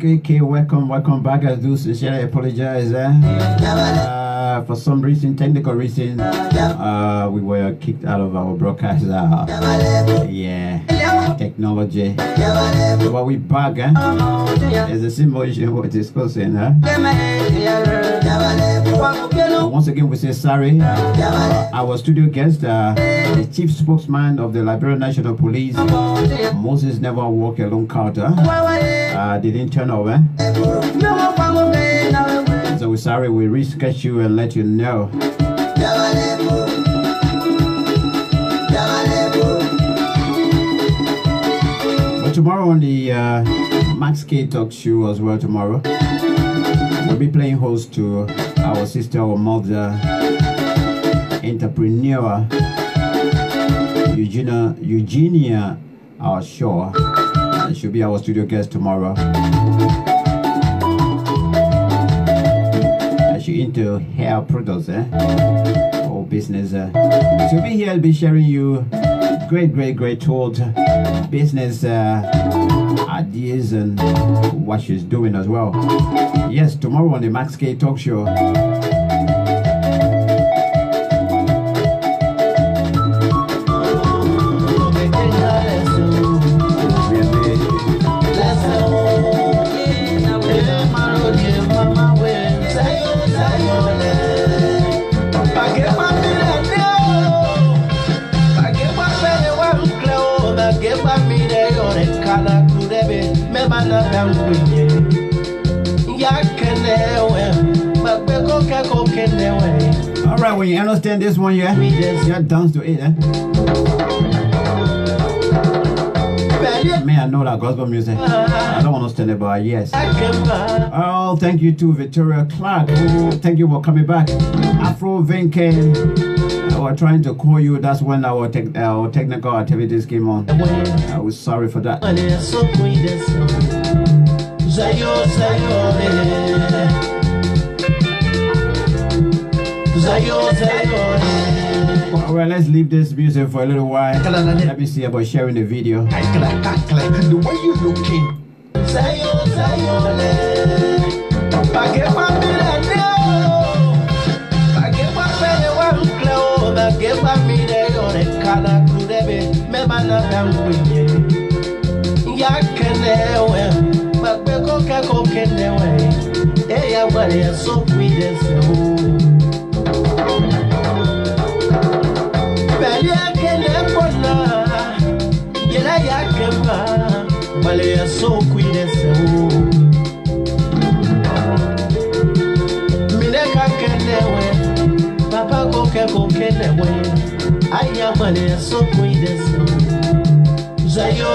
Okay, welcome back. I do sincerely apologize for some reason, technical reason, we were kicked out of our broadcast. Yeah, technology. But we back. As a simulation we're discussing. Once again, we say sorry. Our studio guest, the chief spokesman of the Liberia National Police, Moses Never Walk Alone Carter, didn't turn over. So we're sorry, we reschedule and let you know. But tomorrow on the Max K Talk Show as well tomorrow, we'll be playing host to our sister or mother entrepreneur Eugenia our Shaw. She'll be our studio guest tomorrow. She into hair products or business. She'll be here, be sharing you great tools, business ideas and what she's doing as well. Yes, tomorrow on the Max K Talk Show. All right, when you understand this one, yeah, just dance to it, May I know that gospel music? I don't understand it, but yes. Oh, thank you to Victoria Clark. Thank you for coming back. Afro Vinken. I was trying to call you. That's when our technical activities came on. I was sorry for that. Alright, let's leave this music for a little while. Let me see about sharing the video. The way you looking. Maria so cuida seu. Belia que le bola, yela ya kemba. Maria so cuida seu. Mineka kenewe, papa go kenewe. Aya Maria so cuida seu. Zayo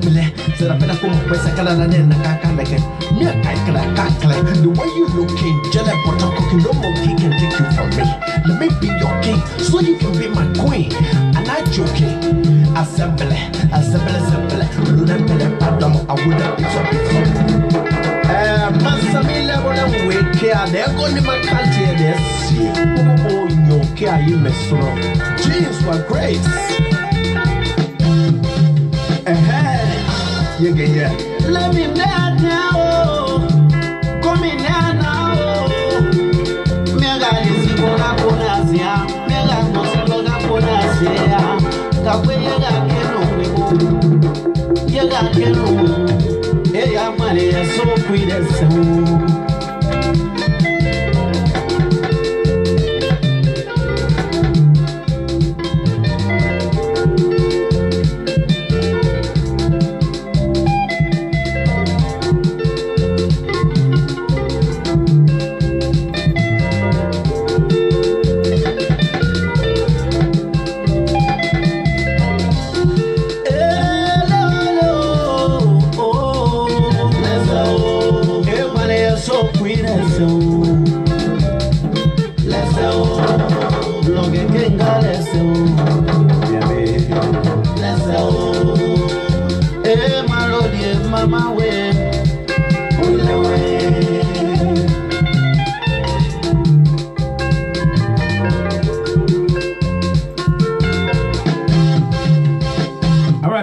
Pele, so I better come by Sakala and Kakalake. Me, I can the way you looking, Jelly Butter cooking, no monkey can take you from me. Let me be your king, so you can be my queen. And I joking. Assembly, Luna Pardon, I would have been so before. Massamilla, when I wake here, they're going to my country, they're see. Oh, in your care, you mess wrong. Jeans were grace. Yeah. Let me now, come in now. Mega is Ibona Ponazia, Mega Mosabona Ponazia, Kapuya Kenu, Yaga Kenu, Eya Maria so quick.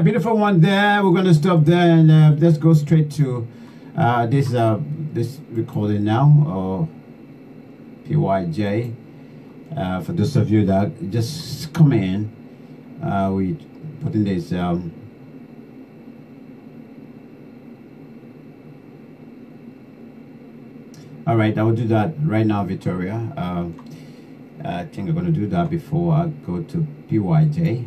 Beautiful one there. We're going to stop there and let's go straight to this recording now, or PYJ. For those of you that just come in, we put in this all right, I will do that right now, Victoria. I think I'm going to do that before I go to PYJ.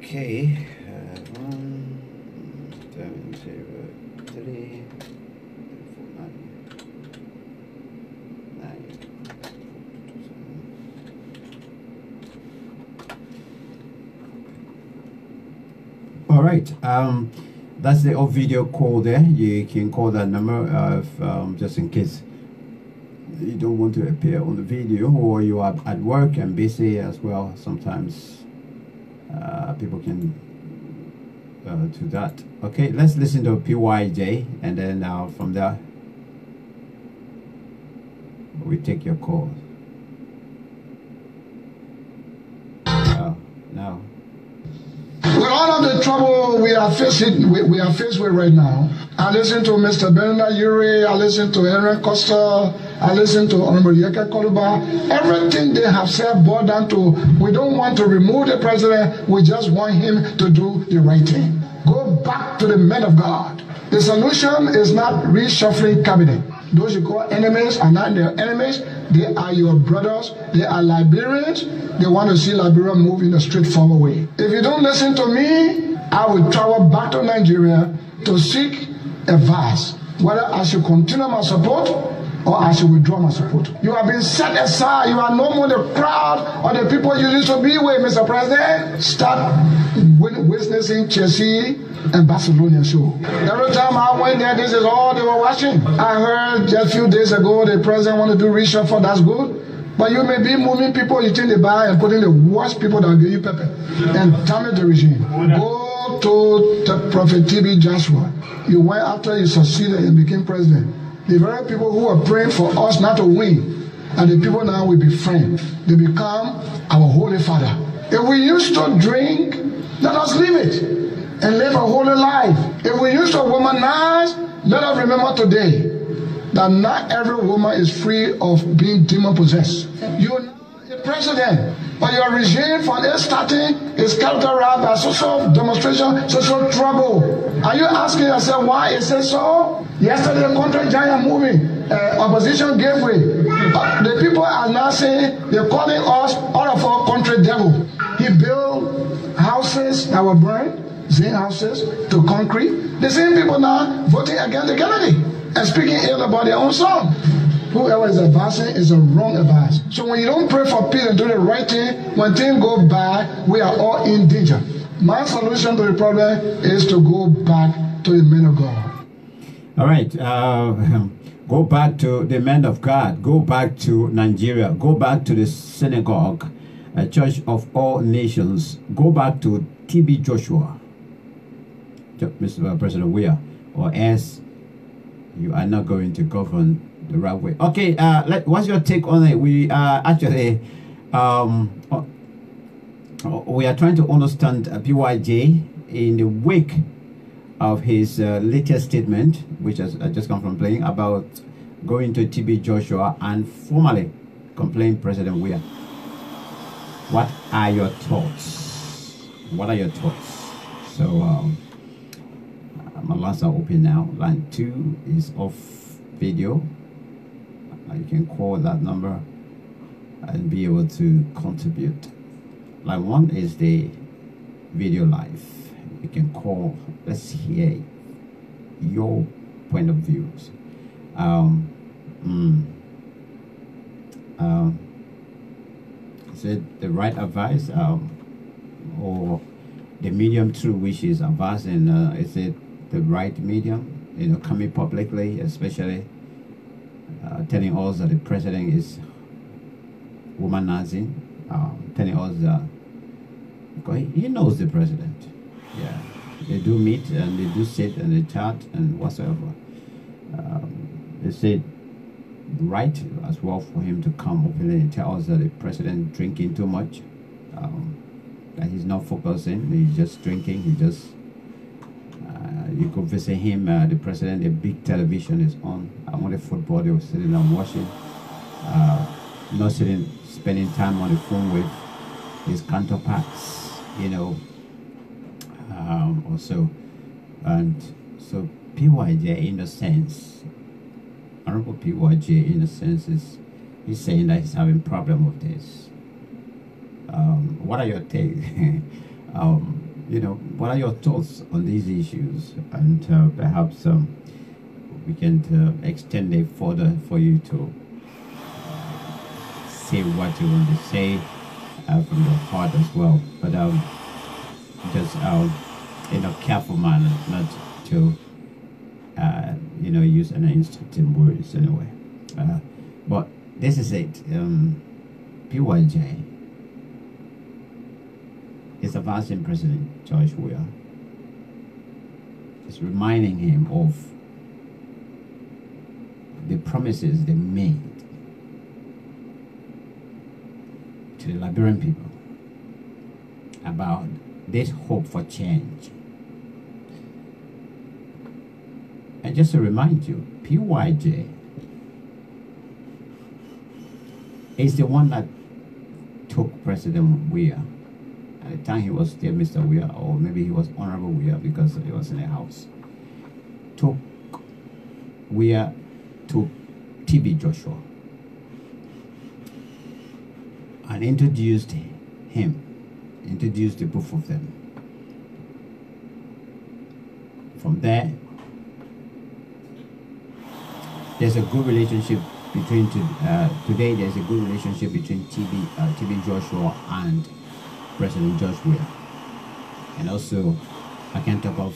Okay, 1, 7, 0, 3, 4, 9, 9. All right, that's the old video call there. You can call that number just in case you don't want to appear on the video, or you are at work and busy as well. Sometimes people can do that. Okay, let's listen to PYJ, and then from there we take your call. Now with all of the trouble we are facing, we are faced with right now. I listen to Mr. Bernard Yuri, I listen to Aaron Costa, I listen to Honorable Yeka Koluba. Everything they have said boiled down to, we don't want to remove the president, we just want him to do the right thing. Go back to the men of God. The solution is not reshuffling cabinet. Those you call enemies are not their enemies. They are your brothers. They are Liberians. They want to see Liberia move in a straightforward way. If you don't listen to me, I will travel back to Nigeria to seek advice, whether I should continue my support or I should withdraw my support. You have been set aside. You are no more the crowd or the people you used to be with, Mr. President. Start witnessing Chelsea and Barcelona show. Every time I went there, this is all they were watching. I heard just a few days ago the president wanted to do reshuffle. That's good. But you may be moving people you think they buy and putting the worst people that will give you pepper and damage the regime. Go to the Prophet TB Joshua. You went after you succeeded and became president. The very people who are praying for us not to win, and the people now will be friends. They become our Holy Father. If we used to drink, let us leave it. and live a holy life. If we used to womanize, let us remember today that not every woman is free of being demon possessed. You're not a president, but your regime from it starting is characterized by social demonstration, social trouble. Are you asking yourself why is it so? Yesterday, the country giant movie, opposition gave way. The people are now saying they're calling us all of our country devil. He built houses that were burned, zinc houses, to concrete. The same people now voting against the Kennedy and speaking ill about their own son. Whoever is advancing is a wrong advice. So when you don't pray for peace and do the right thing, when things go bad, we are all in danger. My solution to the problem is to go back to the men of God. All right. Go back to the men of God. Go back to Nigeria. Go back to the synagogue, a church of all nations. Go back to TB Joshua, Mr. President Weah, or else you are not going to govern the right way. Okay, what's your take on it? We are actually we are trying to understand PYJ in the wake of his latest statement, which has just come from playing, about going to TB Joshua and formally complain President Weah. What are your thoughts? What are your thoughts? So my lines are open now. Line 2 is off video. You can call that number and be able to contribute. Line 1 is the video live. You can call. Let's hear your point of views. Is it the right advice, or the medium through which is advising? Is it the right medium? You know, coming publicly, especially telling us that the president is womanizing, telling us that, because he knows the president. Yeah, they do meet and they do sit and they chat and whatsoever. They said right as well for him to come openly and tell us that the president drinking too much, that he's not focusing, he's just drinking, he just you could visit him, the president, the big television is on. I'm on the football, they were sitting and watching, not sitting, spending time on the phone with his counterparts, you know, also. And so PYJ, in a sense, Honorable PYJ, in a sense, he's saying that he's having problem with this. What are your takes? You know, what are your thoughts on these issues? And perhaps we can extend it further for you to say what you want to say from your heart as well. But just in a careful manner, not to you know, use any instructive words anyway. But this is it. PYJ is advising President George Weah. It's reminding him of the promises they made to the Liberian people about this hope for change. And just to remind you, PYJ is the one that took President Weah. At the time he was still Mr. Weah, or maybe he was Honorable Weah because he was in the house. Took Weah to TB Joshua and introduced him, introduced the both of them. From there, there's a good relationship between today. There's a good relationship between TB Joshua and President George Weah, and also I can talk of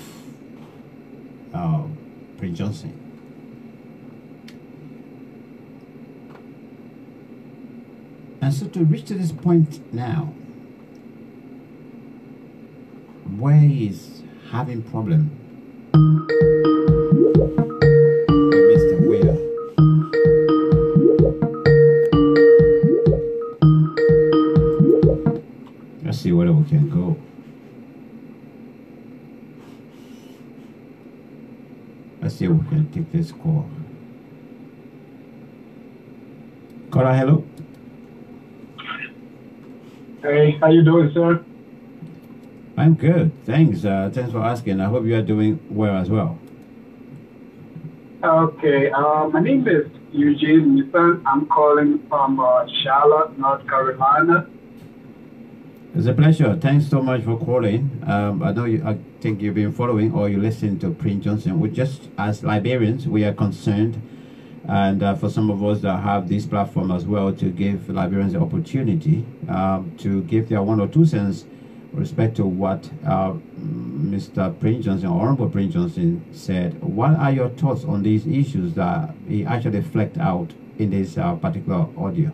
Prince Johnson. And so to reach to this point now, where he's having problem with Mr. Weah. Let's see where we can go. Let's see if we can take this call. Caller, hello. Hey, how you doing, sir? I'm good. Thanks. Thanks for asking. I hope you are doing well as well. Okay. My name is Eugene Nissan. I'm calling from Charlotte, North Carolina. It's a pleasure. Thanks so much for calling. I think you've been following or you listen to Prince Johnson. We just, as Liberians, we are concerned, and for some of us that have this platform as well, to give Liberians the opportunity to give their 1 or 2 cents with respect to what Mr. Prince Johnson, Honorable Prince Johnson, said. What are your thoughts on these issues that he actually fleshed out in this particular audio?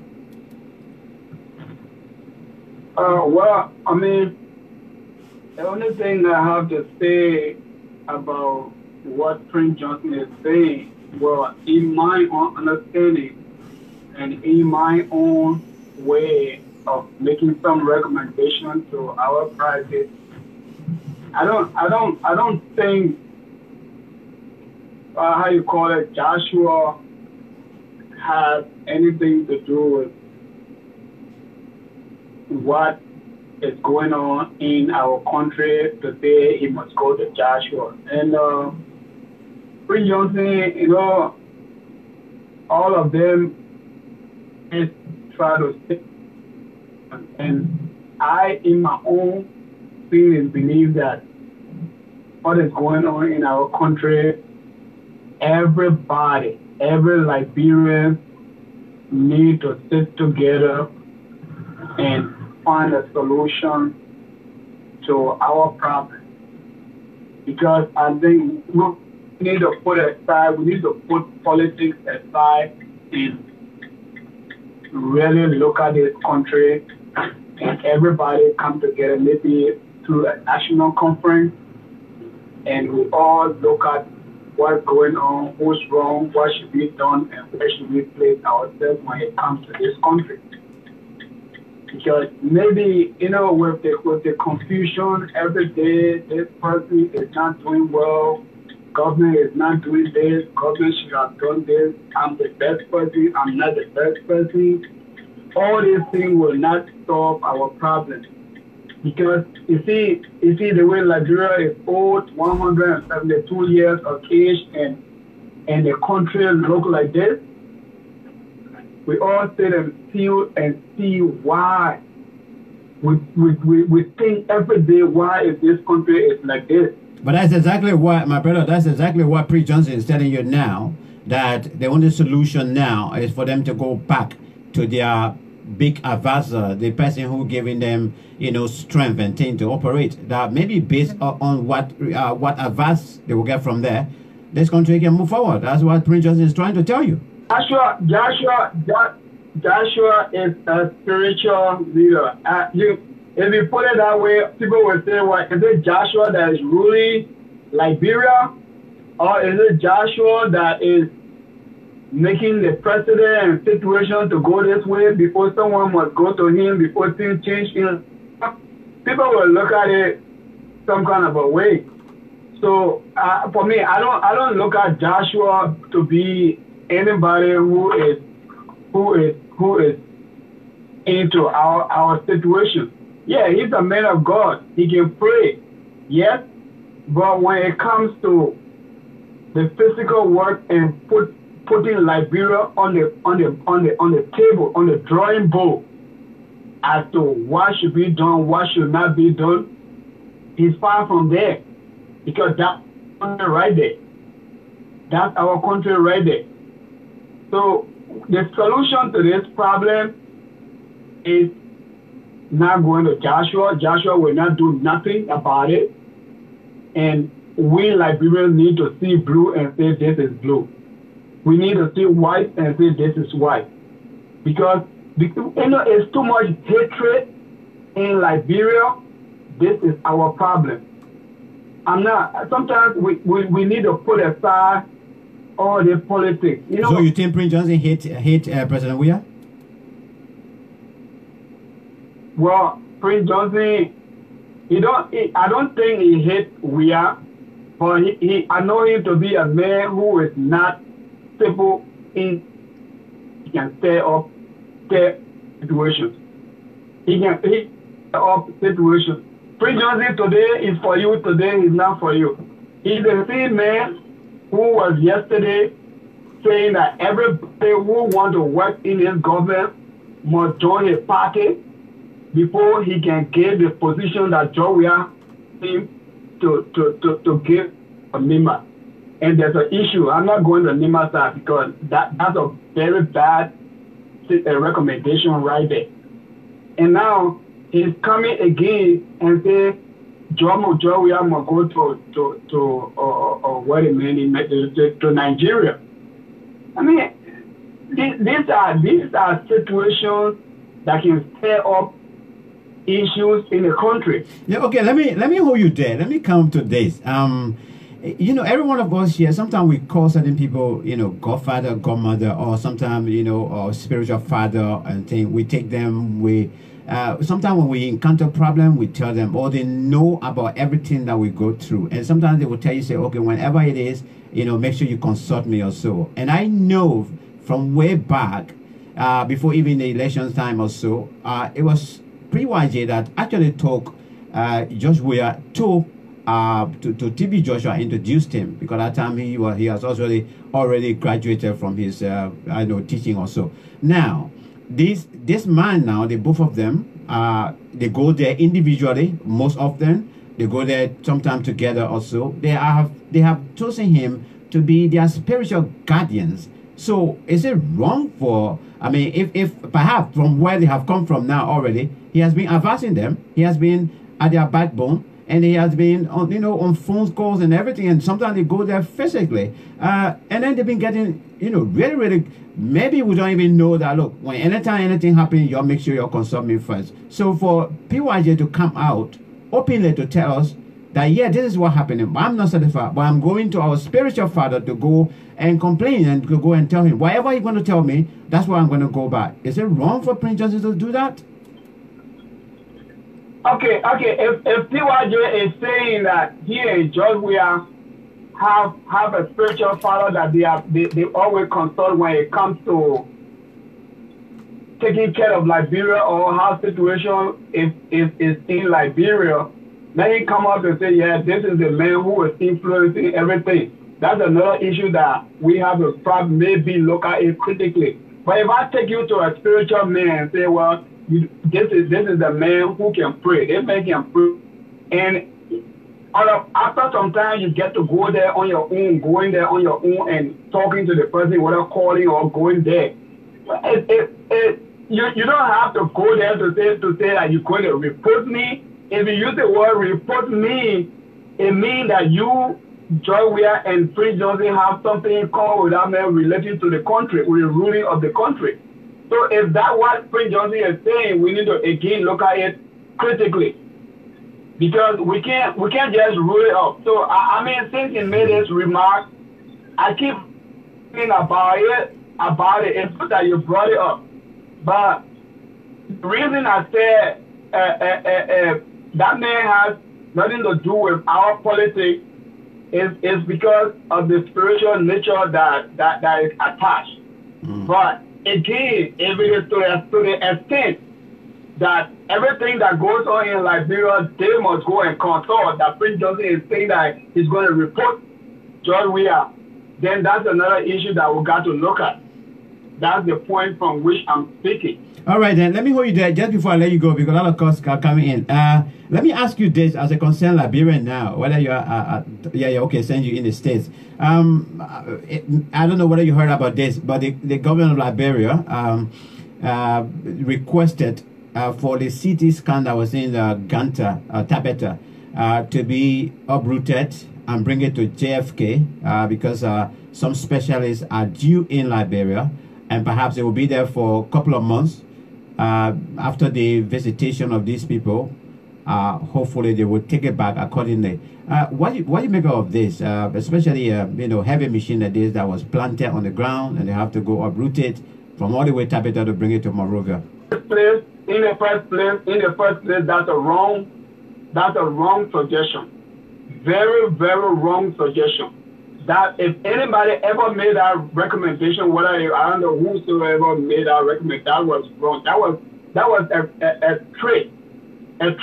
Well, I mean, the only thing I have to say about what Prince Johnson is saying, well, in my own understanding and in my own way of making some recommendations to our private, I don't think how you call it, Joshua has anything to do with what is going on in our country to say he must go to Joshua. And Prince Johnson, you know, all of them is try to stick. And I, in my own feeling, believe that what is going on in our country, everybody, every Liberian need to sit together and find a solution to our problem. Because I think we need to put aside, we need to put politics aside and really look at this country and everybody come together, maybe through a national conference, and we all look at what's going on, who's wrong, what should be done, and where should we place ourselves when it comes to this country. Because maybe, you know, with the confusion every day, this person is not doing well, government is not doing this, government should have done this, I'm the best person, I'm not the best person. All these things will not solve our problem. Because you see the way Liberia is old, 172 years of age, and the country look like this. We all sit and feel and see why. We think every day, why is this country is like this? But that's exactly what, my brother, that's exactly what Prince Johnson is telling you now, that the only solution now is for them to go back to their big advisor, the person who giving them, you know, strength and thing to operate. That maybe based on what advice they will get from there, this country can move forward. That's what Prince Johnson is trying to tell you. Joshua is a spiritual leader. If you put it that way, people will say, well, is it Joshua that is ruling Liberia? Or is it Joshua that is making the precedent and situation to go this way before someone must go to him, before things change? People will look at it some kind of a way. So for me, I don't look at Joshua to be anybody who is into our situation. Yeah, he's a man of God. He can pray, yes, but when it comes to the physical work and putting Liberia on the table, on the drawing board, as to what should be done, what should not be done, he's far from there, because that's country right there. That's our country right there. So the solution to this problem is not going to Joshua. Joshua will not do nothing about it. And we Liberians need to see blue and say this is blue. We need to see white and say this is white. Because you know, it's too much hatred in Liberia. This is our problem. Sometimes we need to put aside all the politics. You know, so you think Prince Johnson hate President Weah? Well, Prince Johnson, I don't think he hates Weah. But I know him to be a man who is not simple in, he can stir up situations. He can stir up situations. Prince Johnson today is for you, today is not for you. He's the same man who was yesterday saying that everybody who wants to work in his government must join his party before he can get the position that Weah seems to give a NEMA. And there's an issue. I'm not going to NEMA side because that's a very bad recommendation right there. And now he's coming again and saying Weah must go to Nigeria. I mean, these are situations that can stir up issues in the country. Yeah, okay, let me hold you there. Let me come to this. You know, every one of us here, sometimes we call certain people, you know, godfather, godmother, or sometimes, you know, or spiritual father and thing. We take them, sometimes when we encounter problem, we tell them, oh, they know about everything that we go through. And sometimes they will tell you, say, okay, whenever it is, you know, make sure you consult me or so. And I know from way back, before even the election time or so, it was pretty YJ that actually took Josh Weah to TB Joshua, introduced him, because at that time he has already graduated from his I know, teaching also. Now this man, now the both of them, they go there individually most often. They go there sometime together also. They have chosen him to be their spiritual guardians. So is it wrong for, I mean, if perhaps from where they have come from now already, he has been advising them, he has been at their backbone, and he has been on, you know, on phone calls and everything, and sometimes they go there physically, and then they've been getting, you know, really, maybe we don't even know that, look, when anytime anything happens, you'll make sure you'll consult me first. So for PYJ to come out openly to tell us that, yeah, this is what happened, I'm not satisfied, but I'm going to our spiritual father to go and complain and to go and tell him, whatever you're going to tell me, that's where I'm going to go back. Is it wrong for Prince Johnson to do that? Okay. If PYJ is saying that he and George Weah have a spiritual father that they always consult when it comes to taking care of Liberia or how situation is in Liberia, then he come out and say, yeah, this is the man who is influencing everything. That's another issue that we have a problem, maybe look at it critically. But if I take you to a spiritual man and say, well, this is the man who can pray, they make him pray. And after some time, you get to go there on your own, going there on your own and talking to the person without calling or going there. You don't have to go there to say that you're going to report me. If you use the word report me, it means that you, Joy Weah and Prince Johnson have something in common with that man related to the country, with the ruling of the country. So if that's what Prince Johnson is saying, we need to again look at it critically, because we can't just rule it up. So I mean, since he made this remark, I keep thinking about it. It's good that you brought it up, but the reason I said that man has nothing to do with our politics is because of the spiritual nature that is attached. But again, if it is to the extent that everything that goes on in Liberia, they must go and consult, that Prince Johnson is saying that he's going to report George Weah, then that's another issue that we got to look at. That's the point from which I'm speaking. All right, then let me hold you there just before I let you go, because a lot of calls are coming in. Let me ask you this as a concerned Liberian now, whether you are, okay, send you in the States. I don't know whether you heard about this, but the government of Liberia requested for the CT scan that was in Tabeta to be uprooted and bring it to JFK because some specialists are due in Liberia, and perhaps they will be there for a couple of months. After the visitation of these people, hopefully they will take it back accordingly. What do you make of this, especially heavy machine that was planted on the ground and they have to go uproot it from all the way Tabeta to bring it to Monrovia? In the first place, that's a wrong suggestion. very, very wrong suggestion. That if anybody ever made that recommendation, whether I don't know whosoever made that recommendation, that was wrong. That was a trick. And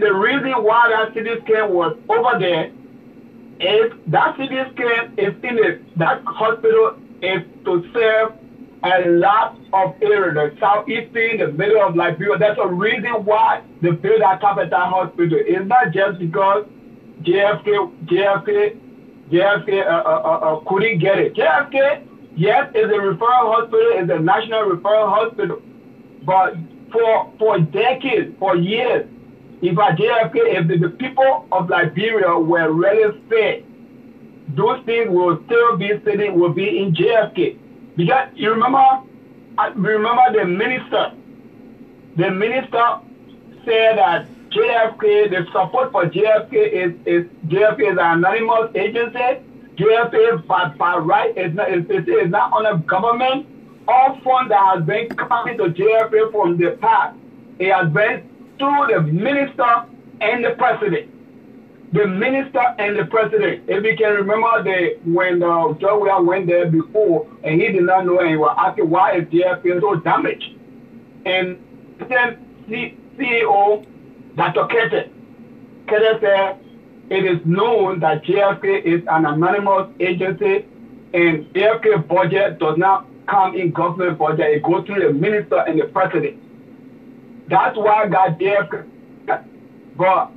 the reason why that CT scan was over there is that CT scan is that hospital is to serve a lot of areas, the southeastern, the middle of Liberia. That's a reason why they built that capital hospital. It's not just because JFK couldn't get it. JFK, yes, is a referral hospital, is a national referral hospital, but for decades, for years, if the people of Liberia were really fed, those things will still be sitting, will be in JFK. Because you remember the minister said that JFK, the support for JFK is an anonymous agency. JFK by right is not on a government. All funds that has been coming to JFK from the past, it has been through the minister and the president. The minister and the president. If you can remember when Weah went there before and he did not know and he was asking why is JFK so damaged. And then CEO Dr. Kete said it is known that JFK is an anonymous agency and JFK budget does not come in government budget. It goes through the minister and the president. That's why I got JFK. But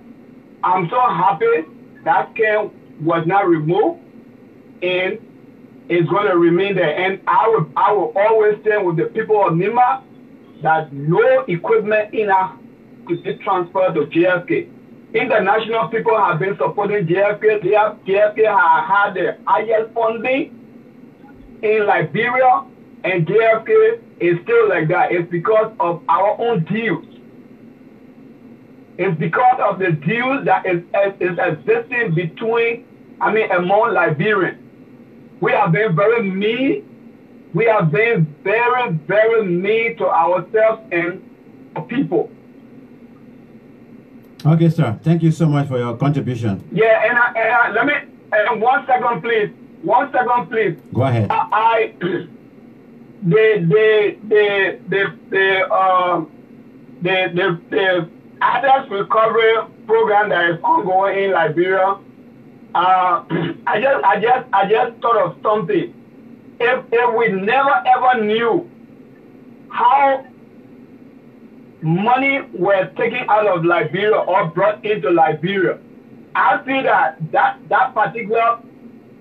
I'm so happy that scan was not removed and it's going to remain there. And I will always stand with the people of Nima that no equipment in our is transferred to JFK. International people have been supporting JFK. JFK has had the highest funding in Liberia, and JFK is still like that. It's because of our own deals. It's because of the deals that is existing among Liberians. We have been very mean. We have been very, very mean to ourselves and our people. Okay, sir. Thank you so much for your contribution. Yeah, and let me 1 second, please. 1 second, please. Go ahead. The adult recovery program that is ongoing in Liberia. I just thought of something. If we never ever knew how money were taken out of Liberia or brought into Liberia, I feel that particular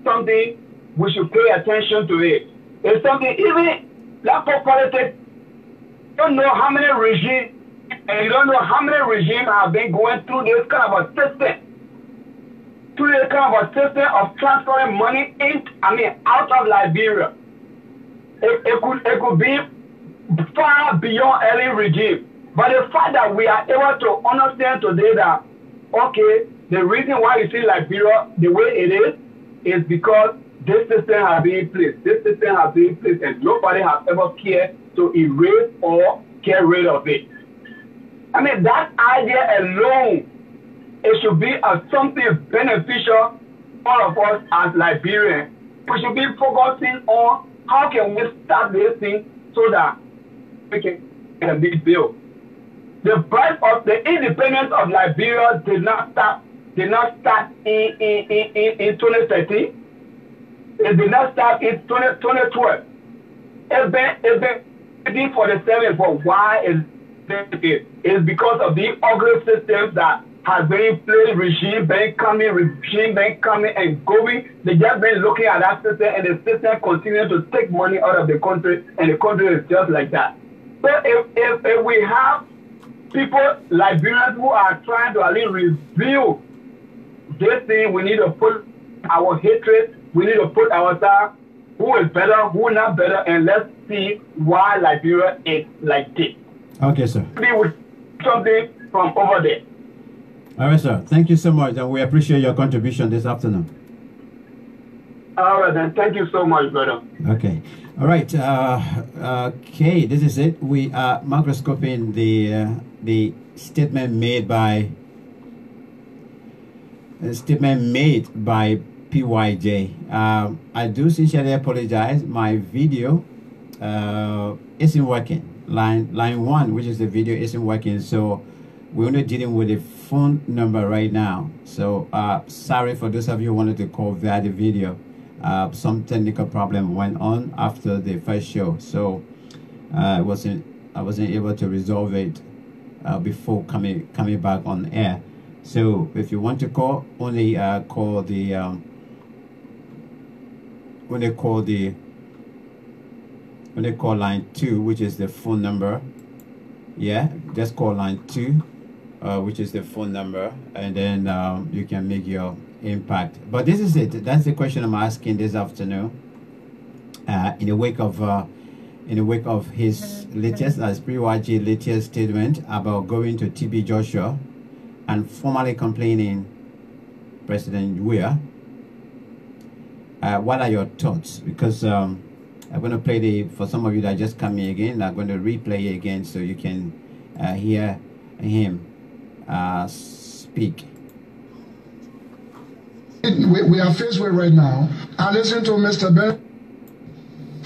something we should pay attention to it. It's something even like for politics, you don't know how many regimes and you don't know how many regimes have been going through this kind of a system. Through this kind of a system of transferring money out of Liberia. It could be far beyond any regime. But the fact that we are able to understand today that, okay, the reason why you see Liberia the way it is because this system has been in place. This system has been in place and nobody has ever cared to erase or get rid of it. That idea alone, it should be something beneficial for all of us as Liberians. We should be focusing on how can we start this thing so that we can get a big bill. The birth of the independence of Liberia did not start in 2013. It did not start in 2012. It's been 1947 for why it's because of the ugly systems that has been in place, regime been coming and going. They just been looking at that system and the system continues to take money out of the country and the country is just like that. So if we have people, Liberians who are trying to at least review this thing, we need to put our hatred, we need to put ourselves, who is better, who not better, and let's see why Liberia is like this. Okay, sir. With something from over there. All right, sir. Thank you so much, and we appreciate your contribution this afternoon. All right, then. Thank you so much, brother. Okay. All right. Okay, this is it. We are microscoping the statement made by statement made by PYJ. I do sincerely apologize. My video isn't working. Line 1, which is the video, isn't working. So we're only dealing with the phone number right now. So sorry for those of you who wanted to call via the video. Some technical problem went on after the first show, so I wasn't able to resolve it before coming back on air. So if you want to call, only call line 2, which is the phone number. Yeah, just call line 2, which is the phone number, and then you can make your impact. But this is it. That's the question I'm asking this afternoon. In the wake of his latest, as PYG latest statement about going to TB Joshua and formally complaining President Weah. What are your thoughts? Because I'm going to play for some of you that just come in again, I'm going to replay it again so you can hear him speak. We are faced with right now. I listen to Mr. Ben.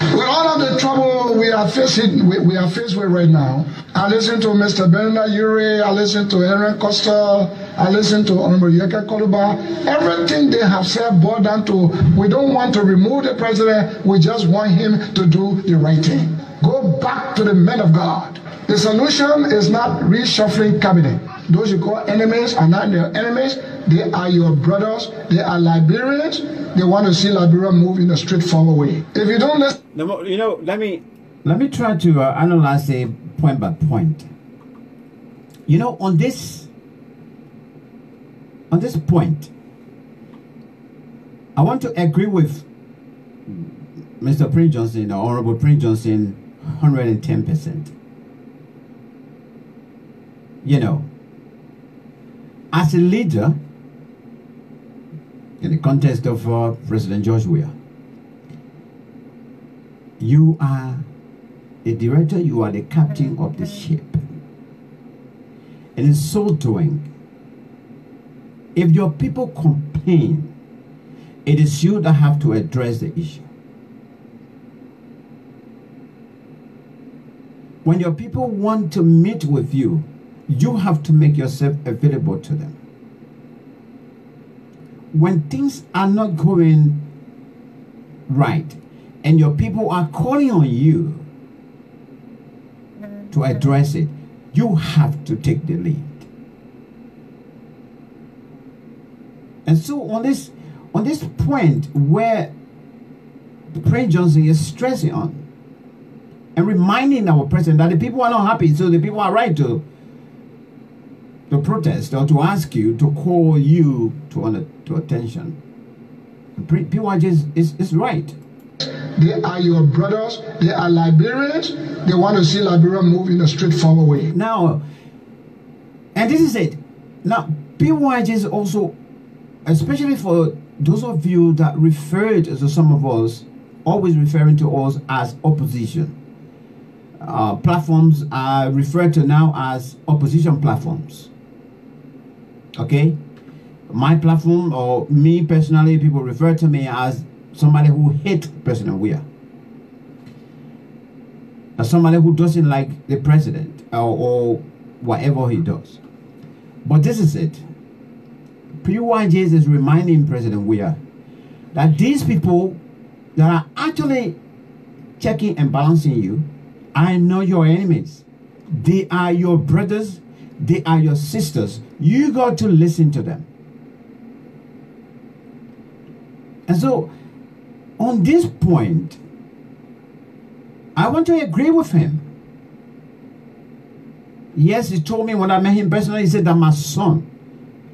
With all of the trouble we are faced with right now, I listen to Mr. Bernard Ure, I listen to Aaron Costa, I listen to Honorable Yeka Koluba. Everything they have said boiled down to, we don't want to remove the president, we just want him to do the right thing. Go back to the men of God. The solution is not reshuffling cabinet. Those you call enemies are not your enemies. They are your brothers. They are Liberians. They want to see Liberia move in a straightforward way. If you don't listen, you know, let me try to analyze it point by point. You know, on this point, I want to agree with Mr. Prince Johnson, or Honorable Prince Johnson, 110%. You know, as a leader in the context of President George Weah, you are the director, you are the captain of the ship. And in so doing, if your people complain, it is you that have to address the issue. When your people want to meet with you, you have to make yourself available to them. When things are not going right and your people are calling on you to address it, you have to take the lead. And so on this point where Prince Johnson is stressing on and reminding our president that the people are not happy, so the people are right to protest or to ask you to call you to attention. PYJ is right. They are your brothers. They are Liberians. They want to see Liberia move in a straightforward way. Now, and this is it. Now, PYJ is also, especially for those of you that referred to some of us, always referring to us as opposition. Platforms are referred to now as opposition platforms. Okay? My platform, or me personally, people refer to me as somebody who hates President Weah. As somebody who doesn't like the president or whatever he does. But this is it. PYJ is reminding President Weah that these people that are actually checking and balancing you are not your enemies. They are your brothers. They are your sisters. You got to listen to them. And so, on this point, I want to agree with him. Yes, he told me when I met him personally, he said that my son,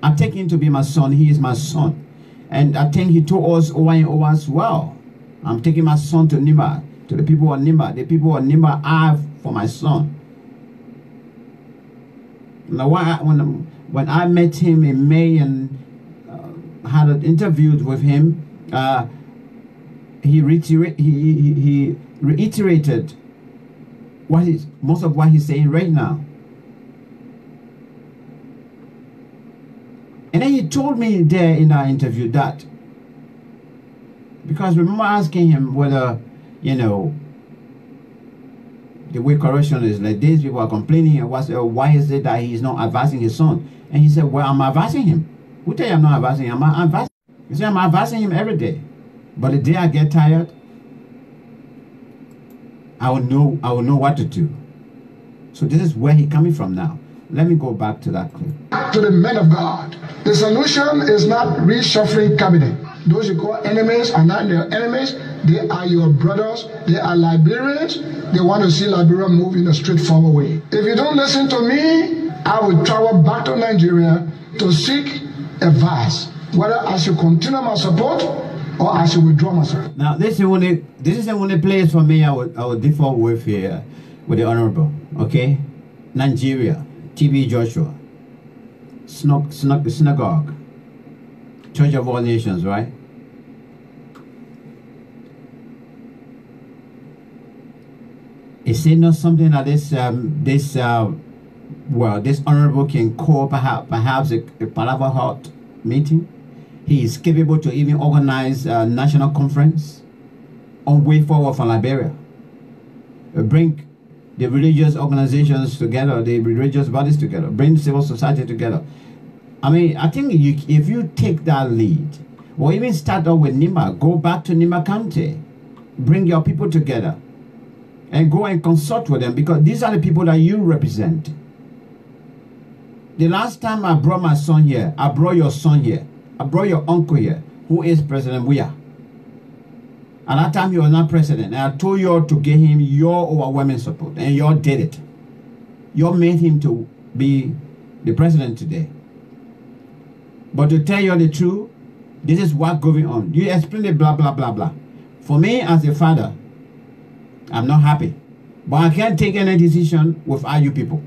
I take him to be my son, he is my son. And I think he told us over and over as well. I'm taking my son to Nimba, to the people of Nimba. The people of Nimba are for my son. Now, when I met him in May and had an interview with him, he reiterated most of what he's saying right now. And then he he told me there in our interview that, because remember asking him whether, you know, the way corruption is like this, people are complaining, and why is it that he's not advising his son? And he said, well, I'm advising him. Who tell you I'm not advising him? I'm advising. He said, I'm advising him every day. But the day I get tired, I will know what to do. So this is where he's coming from now. Let me go back to that clip. To the men of God, the solution is not reshuffling cabinet. Those you call enemies are not your enemies. They are your brothers. They are Liberians. They want to see Liberia move in a straightforward way. If you don't listen to me, I will travel back to Nigeria to seek advice, whether I should continue my support or I should withdraw my support. Now, this is the only place for me I would differ with here, with the Honorable. Okay? Nigeria, TB Joshua, Synagogue, Church of All Nations, right? Is it not something that this Honorable can call perhaps a Palaver Hut meeting? He is capable to even organize a national conference on way forward for Liberia. Bring the religious organizations together, the religious bodies together, bring civil society together. I mean, I think if you take that lead, or even start off with Nima, go back to Nima County, bring your people together, and go and consult with them, because these are the people that you represent. The last time I brought my son here, I brought your son here, I brought your uncle here, who is President Weah. At that time, he was not president, and I told you all to give him your overwhelming support, and you all did it. You all made him to be the president today. But to tell you the truth, this is what's going on. You explain it, blah, blah, blah, blah. For me, as a father, I'm not happy. But I can't take any decision without you people.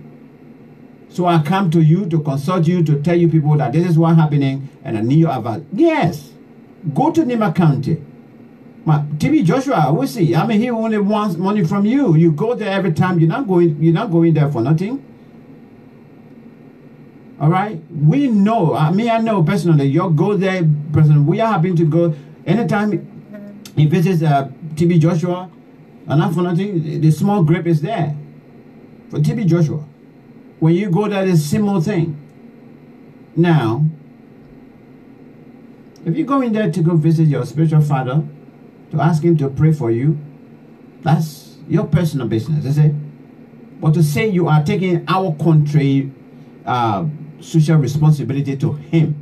So I come to you to consult you, to tell you people that this is what's happening, and I need your advice. Yes, go to Nima County. TB Joshua, we see. I mean, he only wants money from you. You go there every time. You're not going there for nothing. All right, we know. I know personally. You go there, President. We are happy to go anytime he visits TB Joshua, and not for nothing. The small grape is there for TB Joshua. When you go there, it's a similar thing. Now, if you go in there to go visit your spiritual father, to ask him to pray for you, that's your personal business, is it? But to say you are taking our country social responsibility to him,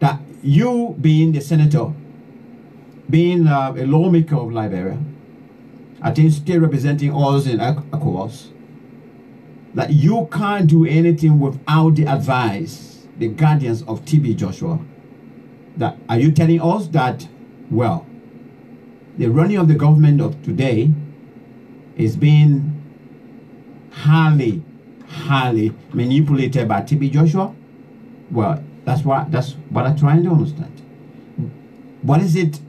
that you being the senator, being a lawmaker of Liberia, I think still representing us in ECOWAS, that you can't do anything without the advice, the guardians of TB Joshua. That are you telling us that, well, the running of the government of today is being highly manipulated by TB Joshua? Well, that's what I'm trying to understand. What is it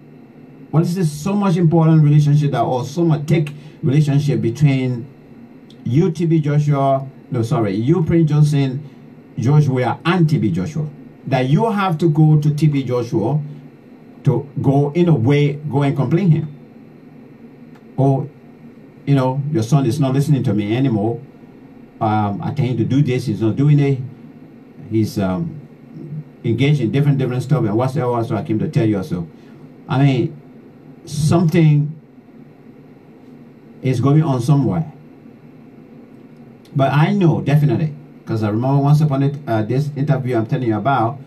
so much important relationship that, or so much thick relationship between you, TB Joshua, you, Prince Johnson, George Weah, and TB Joshua, that you have to go to TB Joshua to go and complain him? Or, your son is not listening to me anymore. I tell him to do this, he's not doing it. He's engaged in different stuff, and whatever, so I came to tell you also. I mean, something is going on somewhere. But I know, definitely, because I remember once upon this interview I'm telling you about,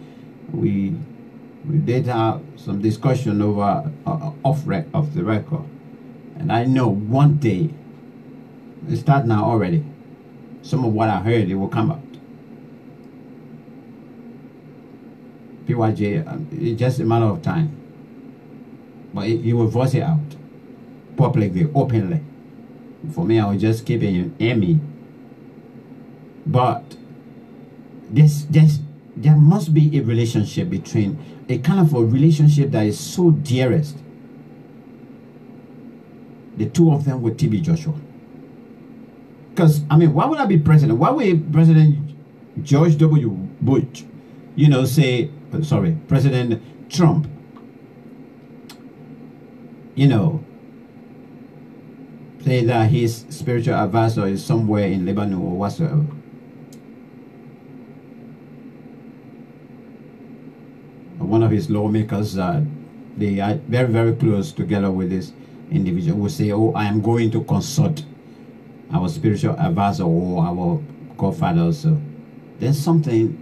we did have some discussion over off the record. And I know one day, it start now already, some of what I heard, it will come out. PYJ, it's just a matter of time. But he will voice it out publicly, openly. For me, I will just keep it in me. But there must be a relationship between, a kind of a relationship that is so dearest, the two of them with TB Joshua. Because, I mean, why would I be president? Why would President George W. Bush, say, President Trump, say that his spiritual advisor is somewhere in Lebanon or whatsoever. One of his lawmakers, they are very, very close together with this individual, will say, oh, I am going to consult our spiritual advisor or our godfather. So there's something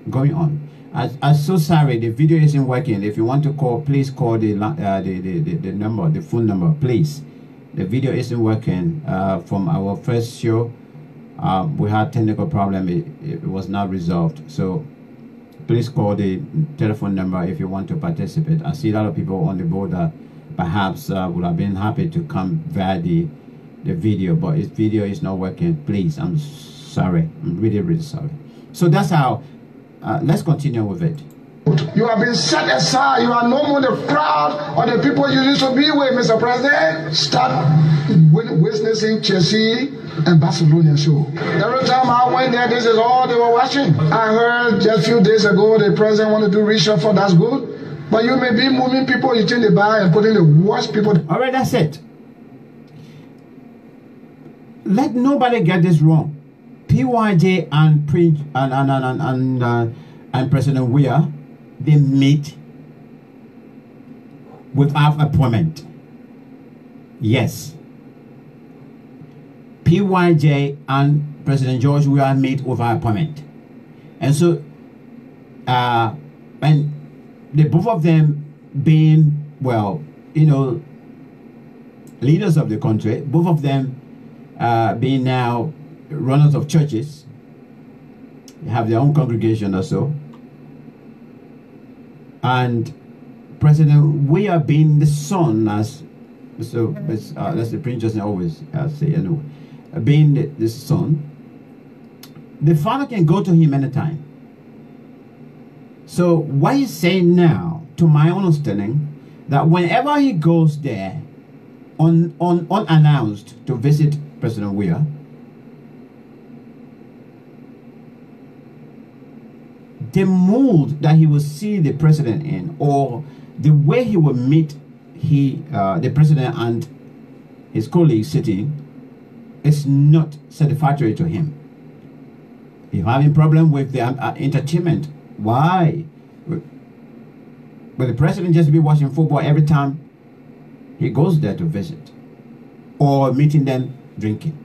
going on. I'm so sorry, the video isn't working. If you want to call, please call the number, the phone number, please. The video isn't working. From our first show, we had technical problem. It was not resolved. So please call the telephone number if you want to participate. I see a lot of people on the board that perhaps would have been happy to come via the video, but if video is not working, please, I'm sorry. I'm really, really sorry. So that's how, let's continue with it. You have been set aside. You are no more the crowd or the people you used to be with, Mr. President. Start witnessing Chelsea and Barcelona show. Every time I went there, this is all they were watching. I heard just a few days ago the president wanted to do reshuffle. That's good. But you may be moving people, you think they buy and putting the worst people. All right, that's it. Let nobody get this wrong. PYJ and President Weah, they meet without appointment. Yes. PYJ and President George Weah meet without appointment. And so, and the both of them being, well, leaders of the country, both of them being now runners of churches, they have their own congregation or so. And President Weah being the son, as that's the Prince Justin always say, being the son, the father can go to him anytime. So what he's saying now, to my understanding, that whenever he goes there unannounced to visit President Weah, the mood that he will see the president in, or the way he will meet the president and his colleagues sitting, is not satisfactory to him. If you're having problem with the entertainment, why? Will the president just be watching football every time he goes there to visit, or meeting them drinking?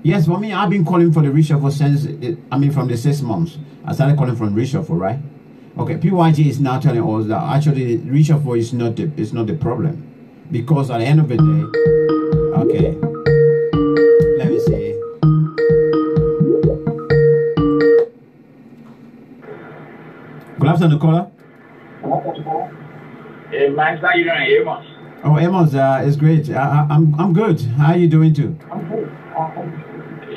Yes, for me, I've been calling for the reshuffle since, from the 6 months. I started calling for reshuffle, right? Okay, PYG is now telling us that actually the reshuffle is not the problem. Because at the end of the day, okay, let me see. Good afternoon, caller. Hey, Max, how you doing, Amos? Oh, Amos, it's great. I'm good. How are you doing too? I'm good.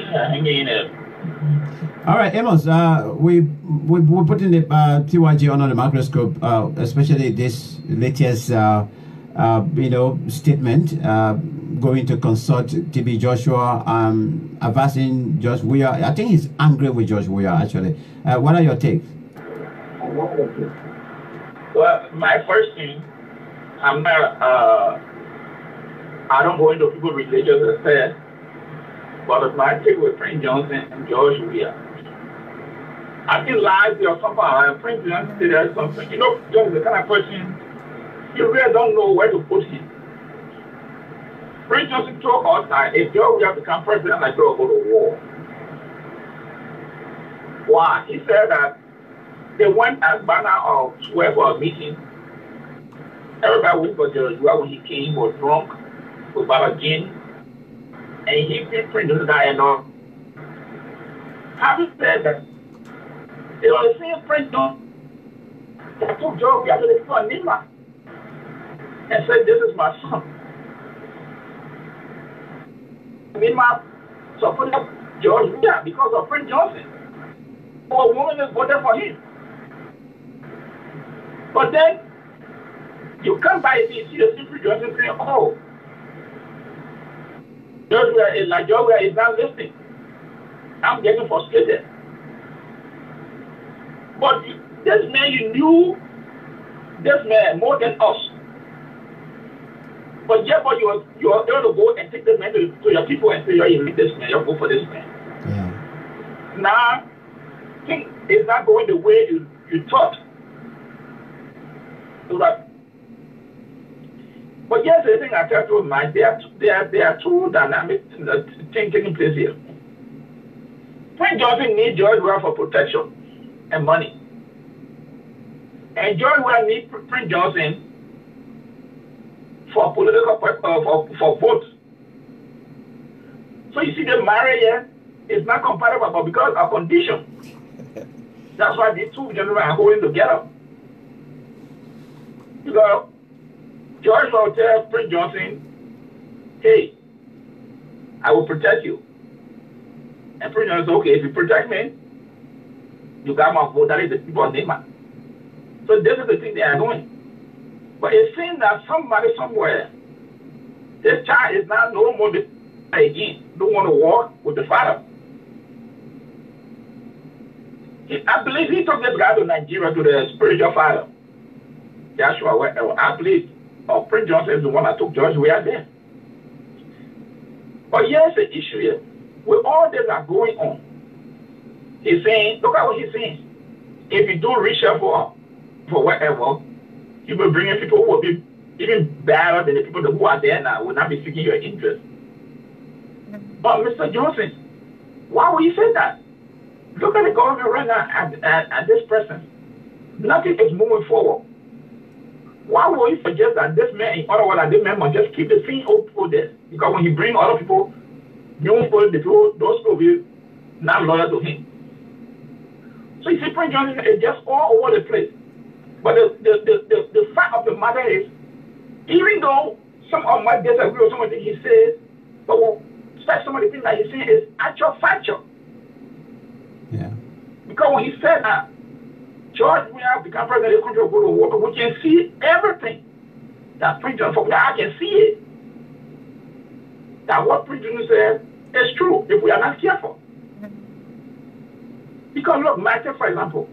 Hanging in there. All right, Amos. We putting the PYG under the microscope, especially this latest statement going to consult TB Joshua, advising George Weah. I think he's angry with George Weah actually. What are your takes? Well, my first thing, I'm not. I don't go into people's religious affairs. But my take with Prince Johnson and George Weah, I think last year or something, Prince Johnson said there's something. George is the kind of person, you really don't know where to put him. Prince Johnson told us that if George Weah become president, like George will go to war. Why? He said that they went as banner of swear for a meeting. Everybody went for George Weah when he came, was drunk with Baba Gin. And he did Prince Johnson die and all. Having said that, it was the same Prince Johnson that took George Weah to the son Nima and said, "This is my son." Nima supported George Weah because of Prince Johnson. Or a woman is voted for him. But then you come by and see the Prince Johnson saying, "Oh, George Weah is not listening. I'm getting frustrated." But this man, you knew this man more than us. But yeah, but you are able to go and take this man to your people and say, you need this man, you go for this man. Yeah. Now, things is not going the way you thought. But yes, the thing I tell you, man, there are two dynamic things taking place here. Prince Johnson needs George Weah for protection and money. And George Weah needs Prince Johnson for political for votes. So you see, the marriage here is not compatible, but because of condition. That's why these two gentlemen are going together. Because George will tell Prince Johnson, hey, I will protect you. And Prince Johnson says, okay, if you protect me, you got my vote. That is the people's name. So this is the thing they are doing. But it seems that somebody somewhere, this child is not no more again, don't want to walk with the father. I believe he took this guy to Nigeria to the spiritual father. Joshua, I believe, Prince Johnson is the one that took George Weah there. But here's the issue here. With all this that going on, he's saying, look at what he's saying. If you do reshuffle for whatever, you will bring in people who will be even better than the people who are there now, will not be seeking your interest. But Mr. Johnson, why would you say that? Look at the government right now at this present. Nothing is moving forward. Why would you suggest that this man, in other words, that this man must just keep the same old people there? Because when he brings other people, new people, those people will not loyal to him. So you see, Prince Johnson is just all over the place. But the fact of the matter is, even though some of my disagree with some of the things he says, but some of the things that he's saying is actual factual. Yeah. Because when he said that George Weah become president of the country, go to war, we can see everything that Prince Johnson, I can see it. That what Prince Johnson said is true if we are not careful. Because look, Michael, for example,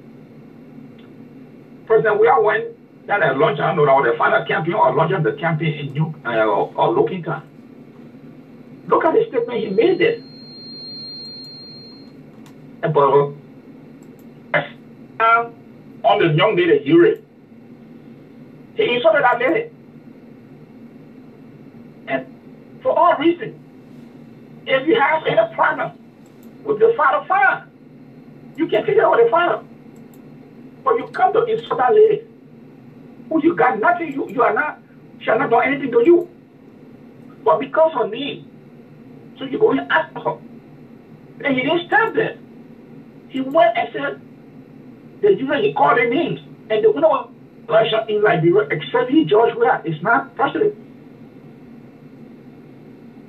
President Weah went that launch, I don't know, or the final campaign or launch of the campaign in New or Lockington. Look at the statement he made there. About on the young lady, Yuri. He insulted that lady. And for all reasons, if you have any problem with the father, fine. You can figure out the father. But you come to insult that lady, who you got nothing, you are not, shall not do anything to you. But because of me, so you go and ask her. And he didn't stop there. He went and said, he called their names. And the winner of election in Liberia, except he, George Weah, is not president.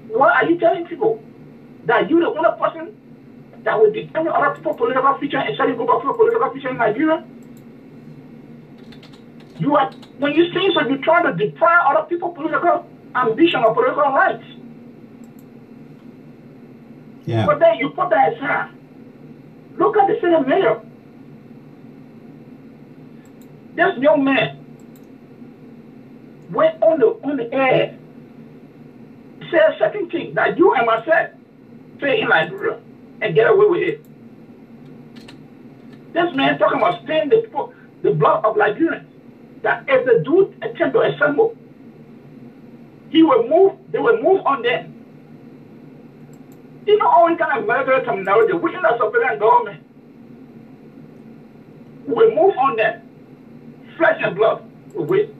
Why are you telling people that you're the only person that will determine other people's political future and set a group of people's political future in Nigeria? You are, when you say so, you're trying to deprive other people's political ambition or political rights. Yeah. But then you put that aside. Look at the city mayor. This young man went on the air, said a certain thing that you and myself say in Liberia and get away with it. This man talking about staying the blood of Liberians. That if the dude attempt to assemble, they will move on them. You know, all kind of military terminology, within the civilian government will move on them. Flesh and blood will wait.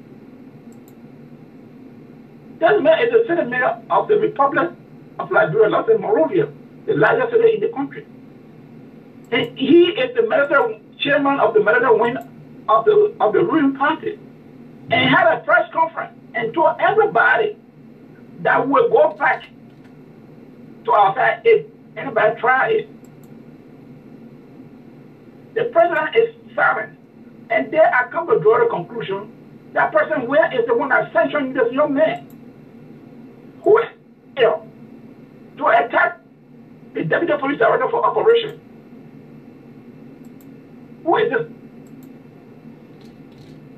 This man is the city mayor of the Republic of Liberia, Los Monrovia, the largest city in the country. And he is the military chairman of the military wing of the ruling party. And had a press conference and told everybody that we'll go back to our side if anybody try it. The president is silent. And there I come to draw the conclusion that President Weah is the one that sanctioned this young man who is ill to attack the deputy police director for operation. Who is this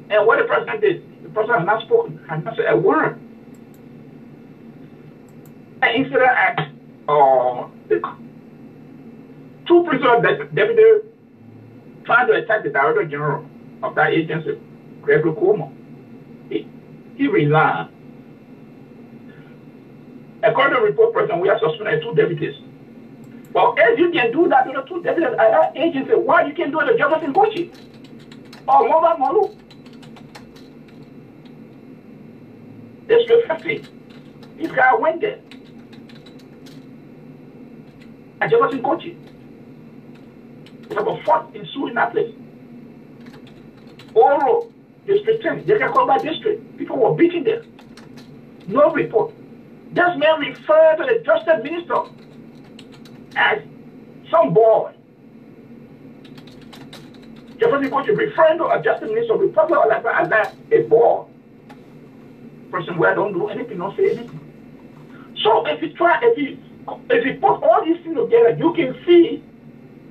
And what the president did, the president had not spoken, had not said a word. And incident act, two principal deputies trying to attack the director general of that agency, Gregory Cuomo. He resigned. According to the report, President, we have suspended 2 deputies. Well, if you can do that to the 2 deputies at that agency, why you can do it to Jefferson Kochi or Mobile Malu? District 50. This guy went there. At Jefferson Kochi. There was a fight ensued in that place. Oro, District 10, Yekakoba District. People were beating there. No report. This man referred to the justice minister as some boy. Jefferson Kochi referring to a justice minister of the Republic of Liberia as that a boy. Person where don't do anything, don't say anything. So if you put all these things together, you can see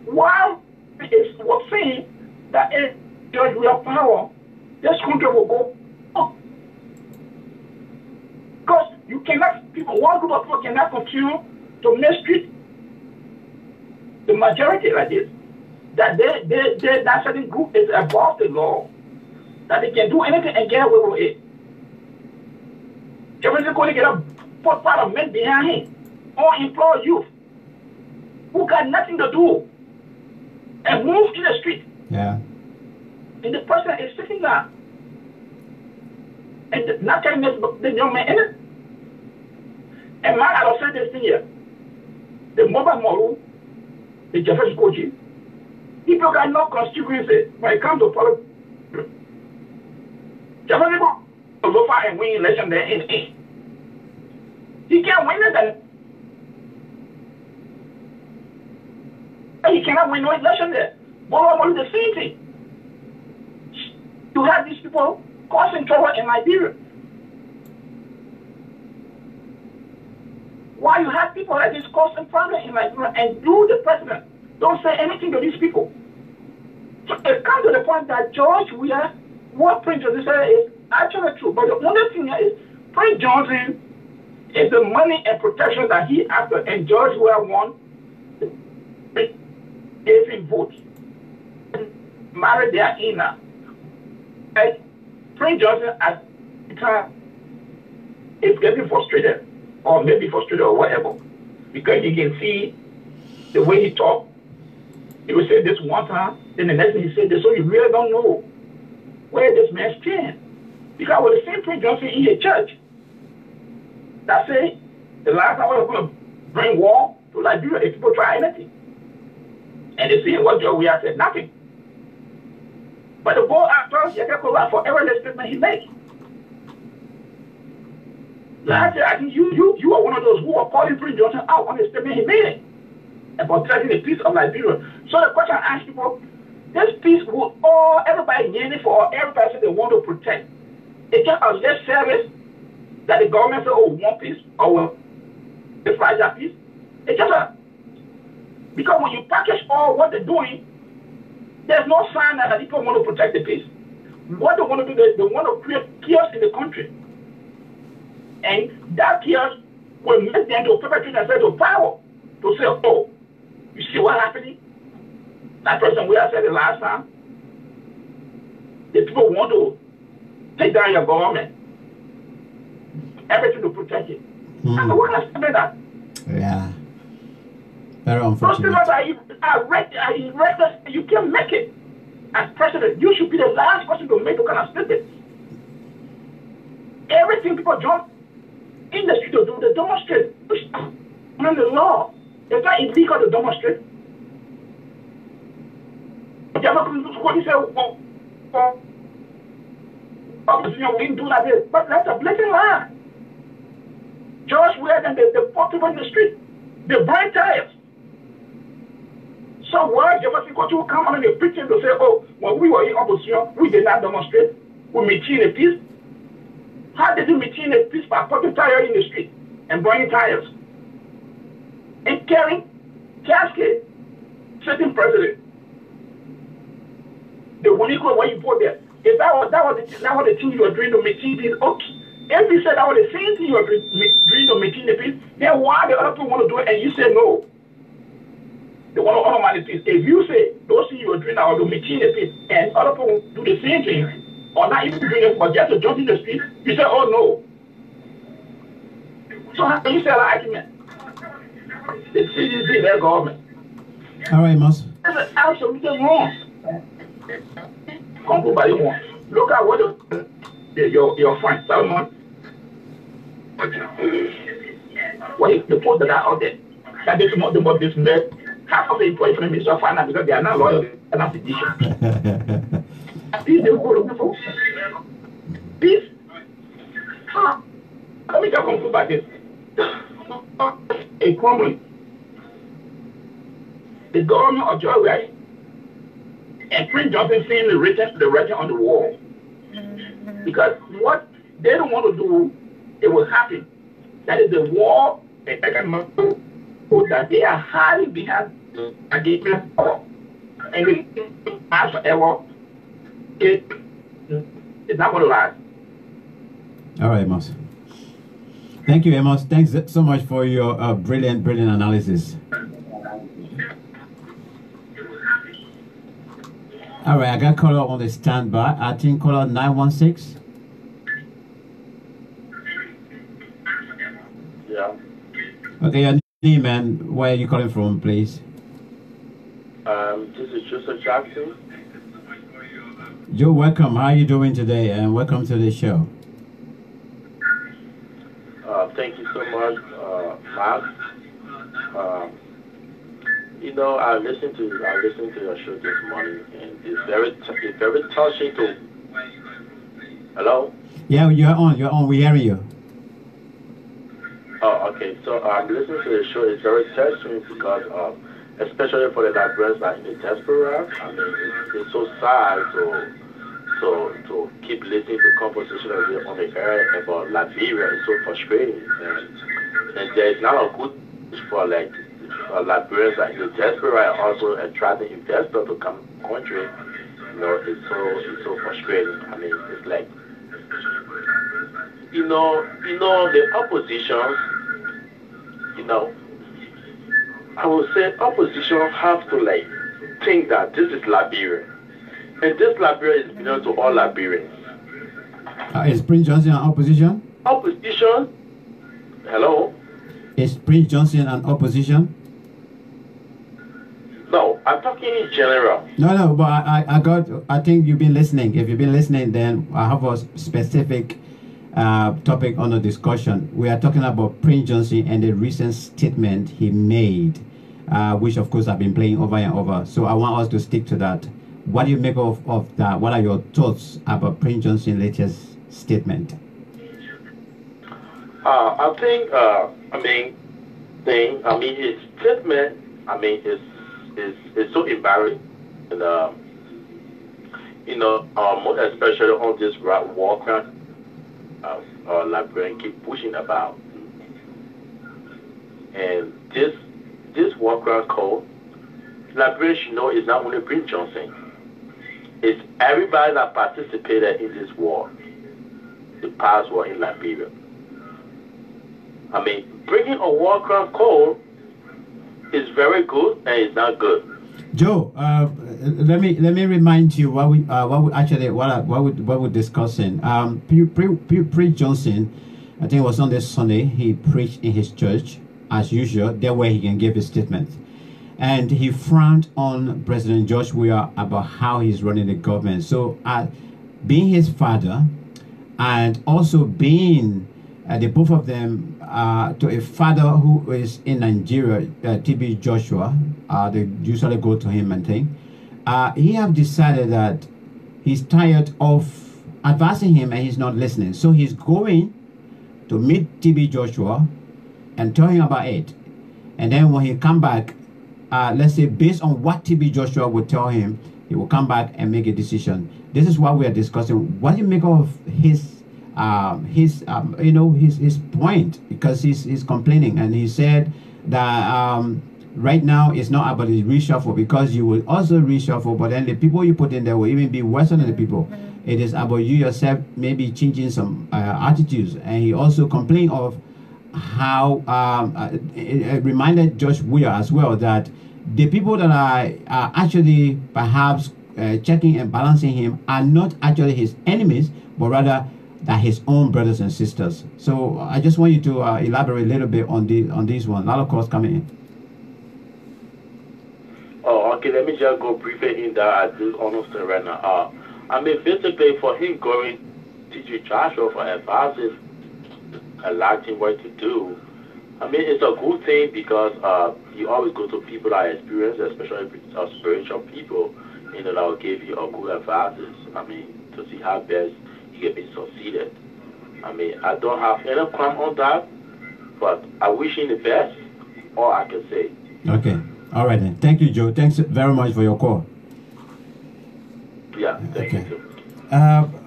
why it was saying that if George Weah power, this country will go up. Because you cannot, one group of people cannot continue to mistreat the majority like this. That that certain group is above the law. That they can do anything and get away with it. Jefferson Kochi get a put part of men behind him or employ youth who got nothing to do and move in the street. Yeah. And the person is sitting there and not telling the young man in it. And man, I'll say this thing here. The mobile model, the Jefferson Kochi, people got no constituency when it comes to politics. Jefferson Kochi will go far and win election there in A. He can't win it then. He cannot win no election there. But the same thing. You have these people causing trouble in Liberia. Why you have people like this causing problem in Liberia and you, the president, don't say anything to these people? So it comes to the point that George Weah, what Prince Johnson said is actually true. But the only thing is, Prince Johnson is the money and protection that he after, and George Weah won, gave him votes, married their inner. And Prince Johnson at the time is getting frustrated, or maybe frustrated or whatever, because you can see the way he talked. He would say this one time, then the next thing he said this, so you really don't know where this man stands. Because with the same Prince Johnson in your church, that say the last time we were going to bring war to Liberia if people try anything. And they see what George Weah said, nothing. But the boy after Yekakoba for every statement he makes. Last year, I think you are one of those who are calling Prince Johnson out on the statement he made about threatening the peace of Liberia. So the question I ask people, this peace will all everybody yearning for, everybody said they want to protect. It's just a lip service that the government said, oh, we want peace, or we fragile peace. It's just a, because when you package all what they're doing, there's no sign that people want to protect the peace. What they want to do, they want to create chaos in the country. And that chaos will make them to perpetrate themselves to power. To say, oh, you see what's happening? That person we have said the last time. The people want to take down your government. Everything to protect it. And what can I say that? Yeah. Very unfortunate. You can't make it. As president, you should be the last person to make those kind of statements. Everything people jump in the street to do, they demonstrate. Under the law, it's not illegal to demonstrate. What you say, opposition wouldn't do like this, but that's a blatant lie. George Weah and the poor people in the street, they burn tires. So why Jefferson Kochi will come on and they pretend to say, oh, when we were in opposition, we did not demonstrate. We maintained a peace. How did you maintain a peace by putting tires in the street and burning tires? And carrying casket, sitting president. The one equal what you put there. If that was the thing you were doing to maintain peace, okay. If you said that was the same thing you were doing to maintain the peace, then why the other people want to do it and you say no? They want to honor the peace. If you say those things you were doing now to maintain the peace and other people do the same thing, or not even doing it, but just to jump in the street, you say, oh no. So how can you say that argument? The CDC, their government. All right, Moss. That's absolutely wrong. Conclude by one. Look at what your friend Salmon, what the post that are out there. That they promote the more business. Half of the employees from the Ministry of Finance because they are not loyal and not physicians. Peace, they will go looking for peace. Let me just conclude by this. A crumbling. The government of Joy Weah and Prince Johnson seeing the writing on the wall. Because what they don't want to do, it will happen. That is the war that they are hiding behind against and it lasts forever. It's not going to last. All right, Amos. Thank you, Amos. Thanks so much for your brilliant analysis. All right, I got caller on the standby. I think caller 916. Yeah. Okay, your name and where are you calling from, please? This is Joseph Jackson. Joe, welcome. How are you doing today? And welcome to the show. Thank you so much, Mark. You know, I listened to your show this morning, and it's very touching to. Hello. Yeah, you're on. We hear you. Oh, okay. So I'm listening to the show. It's very touching because, especially for the Liberians that in the diaspora. I mean, it's so sad to keep listening to conversation on the air about Liberia. It's so frustrating, and there is not a good for like Liberians that in the diaspora and also attracting investors to come to the country. You know, it's so frustrating. I mean, it's like. You know, the opposition, I would say opposition have to like think that this is Liberia. And this Liberia is belong to all Liberians. Is Prince Johnson an opposition? Opposition? Hello? Is Prince Johnson an opposition? No, I'm talking in general. No, but I think you've been listening. If you've been listening, then I have a specific topic on the discussion. We are talking about Prince Johnson and the recent statement he made, which of course I've been playing over and over. So I want us to stick to that. What do you make of that? What are your thoughts about Prince Johnson's latest statement? I think, his statement, is so embarrassing, and most especially on this war crime. Liberian keep pushing about, and this war crime code, Liberian should know is not only Prince Johnson, it's everybody that participated in this war, the past war in Liberia. I mean, bringing a war crime code is very good and it's not good. Joe, let me remind you what we're discussing. Prince Johnson, I think it was on this Sunday, he preached in his church as usual, there where he can give his statement, and he frowned on President George Weah about how he's running the government. So, being his father, and also being the both of them to a father who is in Nigeria, TB Joshua, they usually go to him and think. He have decided that he's tired of advising him and he's not listening. So he's going to meet TB Joshua and tell him about it. And then when he come back, let's say based on what TB Joshua would tell him, he will come back and make a decision. This is what we are discussing. What do you make of his point? Because he's complaining, and he said that right now it's not about the reshuffle, because you will also reshuffle, but then the people you put in there will even be worse than the people. It is about you yourself maybe changing some attitudes. And he also complained of how it reminded Judge Weah as well that the people that are actually perhaps checking and balancing him are not actually his enemies, but rather that his own brothers and sisters. So I just want you to elaborate a little bit on this one. A lot of calls coming in. Oh, okay. Let me just go briefly in that. I do understand right now. I mean, basically, for him going to Joshua for advice, lacking what to do. I mean, it's a good thing because you always go to people that are experienced, especially spiritual people, that will give you a good advice. I mean, to see how best you can be succeeded. I mean, I don't have any crime on that, but I wish him the best. All I can say. Okay. All right then. Thank you, Joe. Thanks very much for your call. Yeah. Thank you too.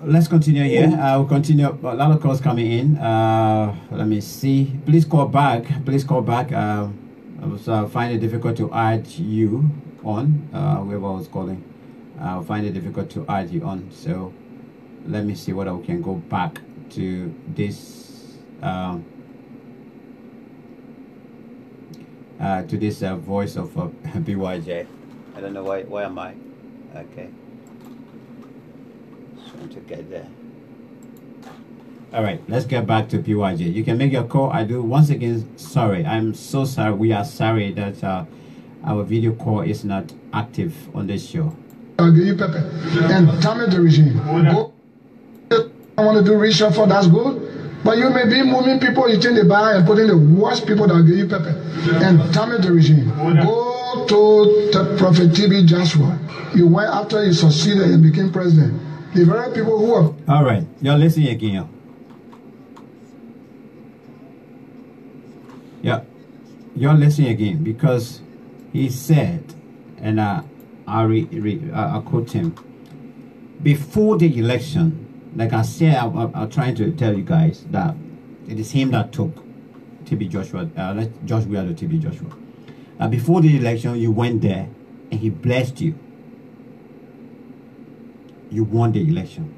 Let's continue here. We'll continue. A lot of calls coming in. Let me see. Please call back. Please call back. I was find it difficult to add you on. Whoever was calling, I find it difficult to add you on. So let me see whether we can go back to this. To this voice of BYJ. I don't know why am I? Okay. To get there. All right, let's get back to PYJ. You can make your call. I do once again. Sorry, I'm so sorry. We are sorry that our video call is not active on this show. I'll give you Pepe and damage the regime. Go. I want to do reshuffle. That's good, but you may be moving people. You think they buy and putting the worst people that will give you Pepe and damage the regime. Go to the Prophet TB Joshua. You went after you succeeded and became president. The very people who are... All right, you're listening again. Yeah, you're listening again because he said, and I quote him, before the election, like I said, I'm trying to tell you guys that it is him that took TB Joshua, Josh Weah to TB Joshua. Before the election, you went there and he blessed you. You won the election.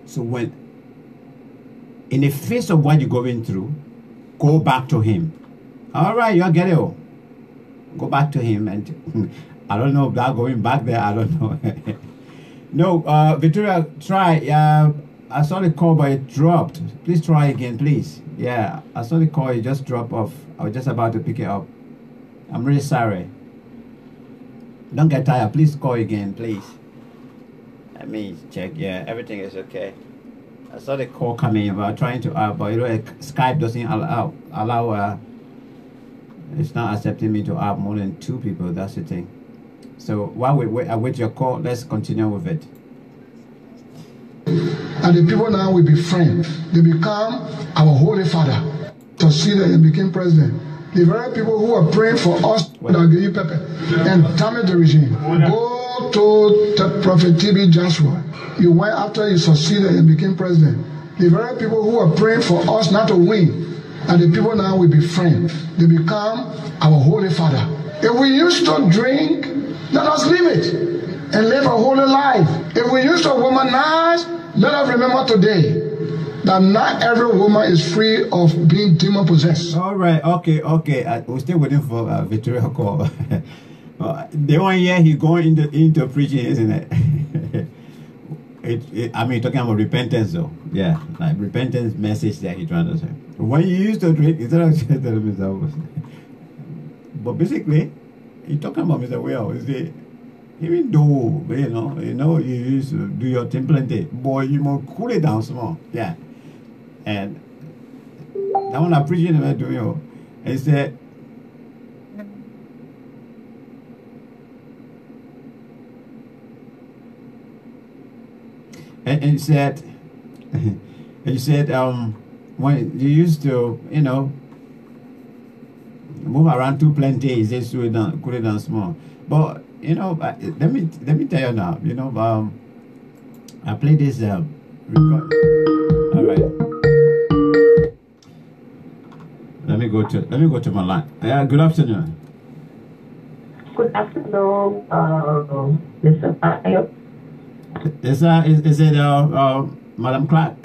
So when, in the face of what you're going through, go back to him. All right, you'll get it all. Go back to him, and I don't know about going back there. I don't know. No, Victoria, try. I saw the call, but it dropped. Please try again, please. Yeah, I saw the call. It just dropped off. I was just about to pick it up. I'm really sorry. Don't get tired. Please call again, please. Let me check. Yeah, everything is okay. I saw the call coming, but I'm trying to but you know, Skype doesn't allow. It's not accepting me to add more than 2 people. That's the thing. So while I wait your call, let's continue with it. And the people now will be friends. They become our Holy Father. Succeeded and became president. The very people who are praying for us that will give you Pepe and damage the regime. Go to the Prophet TB Joshua. You went after you succeeded and became president. The very people who are praying for us not to win, and the people now will be friends. They become our Holy Father. If we used to drink, let us leave it and live a holy life. If we used to womanize, let us remember today that not every woman is free of being demon possessed. All right, okay. We're still waiting for Victoria call. The one year he's going into preaching, isn't it? I mean, talking about repentance, though. Yeah, like repentance message that he's trying to say. When you used to drink, instead of Mr. But basically, he's talking about Mr. Weah. You see, even though you used to do your thing plenty, boy, you must cool it down small. Yeah. And that one I'm preaching about to you. He said, and he said, when you used to, move around too plenty, he said, cool it down small. But let me tell you now. I played this record. All right. Let me go to my line. Yeah, good afternoon. Good afternoon, Mr. Ayo. Is it Madam Clark?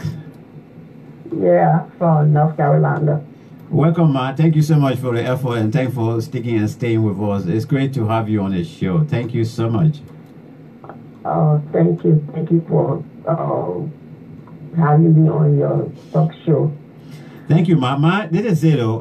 Yeah, from North Carolina. Welcome, ma. Thank you so much for the effort and thanks for sticking and staying with us. It's great to have you on the show. Thank you so much. Thank you. Thank you for having me on your talk show. Thank you, ma. This is it, though.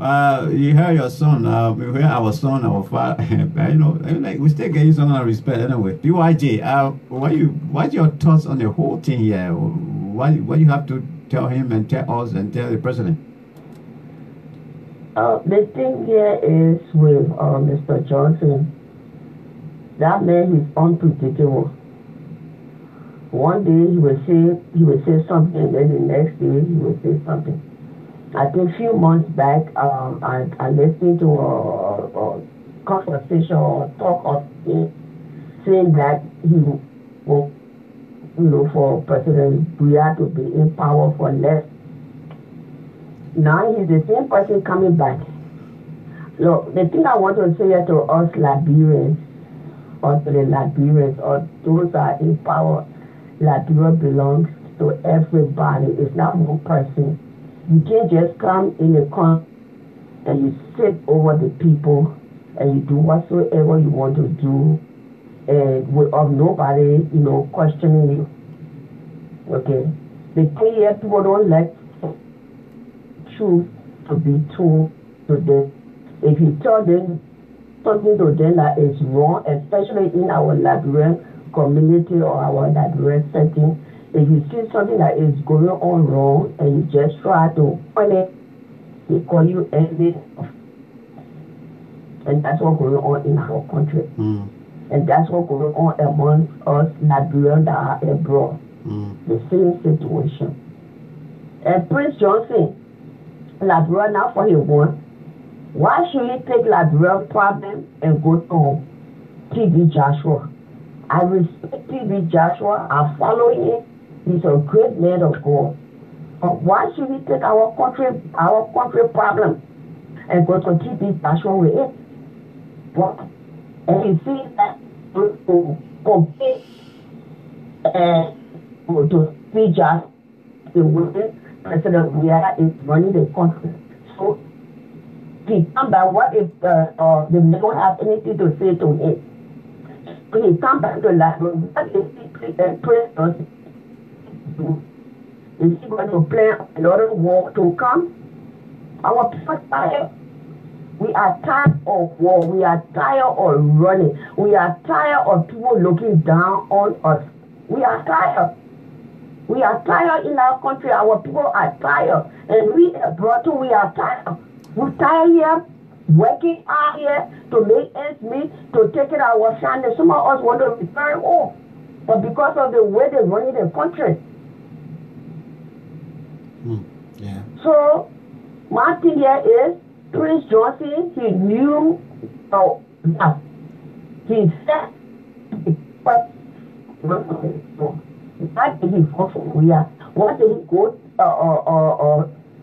You heard your son. We heard our son, our father. You know, like we still getting some respect anyway. PYJ, what's your thoughts on the whole thing here? What you have to tell him and tell us and tell the president? The thing here is with Mr. Johnson. That man is unpredictable. One day he will say something, and then the next day he will say something. I think a few months back, I listened to a conversation or talk of him saying that he will, for President Weah to be in power for less. Now he's the same person coming back. Look, the thing I want to say here to us Liberians, or to the Liberians, or those that are in power, Liberia belongs to everybody. It's not one person. You can't just come in a country and you sit over the people and you do whatsoever you want to do, and without nobody, questioning you. Okay. The thing here, people don't like truth to be told to them. If you tell them something to them that is wrong, especially in our Liberian community or our Liberian setting, if you see something that is going on wrong and you just try to point it, they call you envy. And that's what's going on in our country. And that's what's going on among us Liberians that are abroad. The same situation. And Prince Johnson, Liberia now for his one. Why should he take Liberia's problem and go to TB Joshua? I respect TB Joshua. I follow him. He's a great man of God. But why should he take our country problem and go to TB Joshua with it? What? And he sees that to compare to TB Joshua, the way President Weah is running the country. So he come back. What if they don't have anything to say to him? When he come back to life, what is he President? Is he going to plan another war to come? Our people are tired. We are tired of war. We are tired of running. We are tired of people looking down on us. We are tired. We are tired in our country. Our people are tired. And we abroad too, we are tired. We're tired here, working out here to make ends meet, to take care of our family. Some of us want to return home. But because of the way they're running the country. Yeah. So, my thing here is, Prince Johnson, he knew that he said, why did he fall for Weah? Why did he go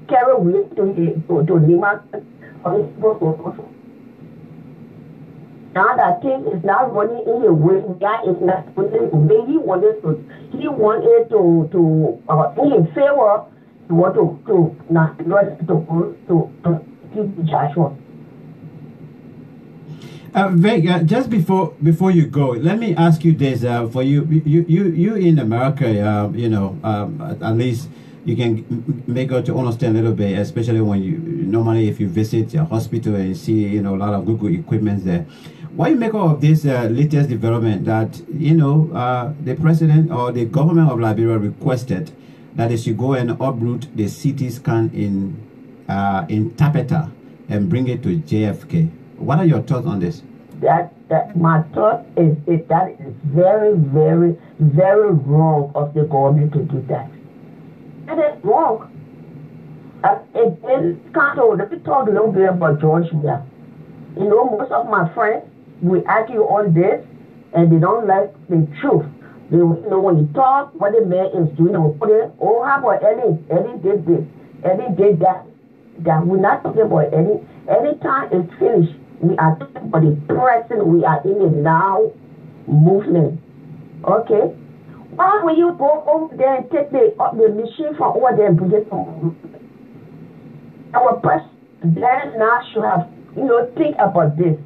carry Weah to Lima? Now that thing is not running in a way that is not running the way he wanted to. He wanted to in his favor, he wanted to Joshua. Just before you go, let me ask you this: for you in America, at least you can make out to understand a little bit, especially when normally if you visit a hospital and you see a lot of good equipment there. What do you make of this latest development that the president or the government of Liberia requested that they should go and uproot the CT scan in Tapeta and bring it to JFK? What are your thoughts on this? That my thought is that is very, very, very wrong of the government to do that. It is wrong. Let me talk a little bit about George Weah. Most of my friends, we argue on this, and they don't like the truth. They, when you talk, what the man is doing, how about Eddie? Eddie did this. Eddie did that. That we're not talking about Eddie. Anytime it's finished, we are talking about the present. We are in a now movement. Okay? Why will you go over there and take the machine from over there and bring it home? Our president now should have, think about this.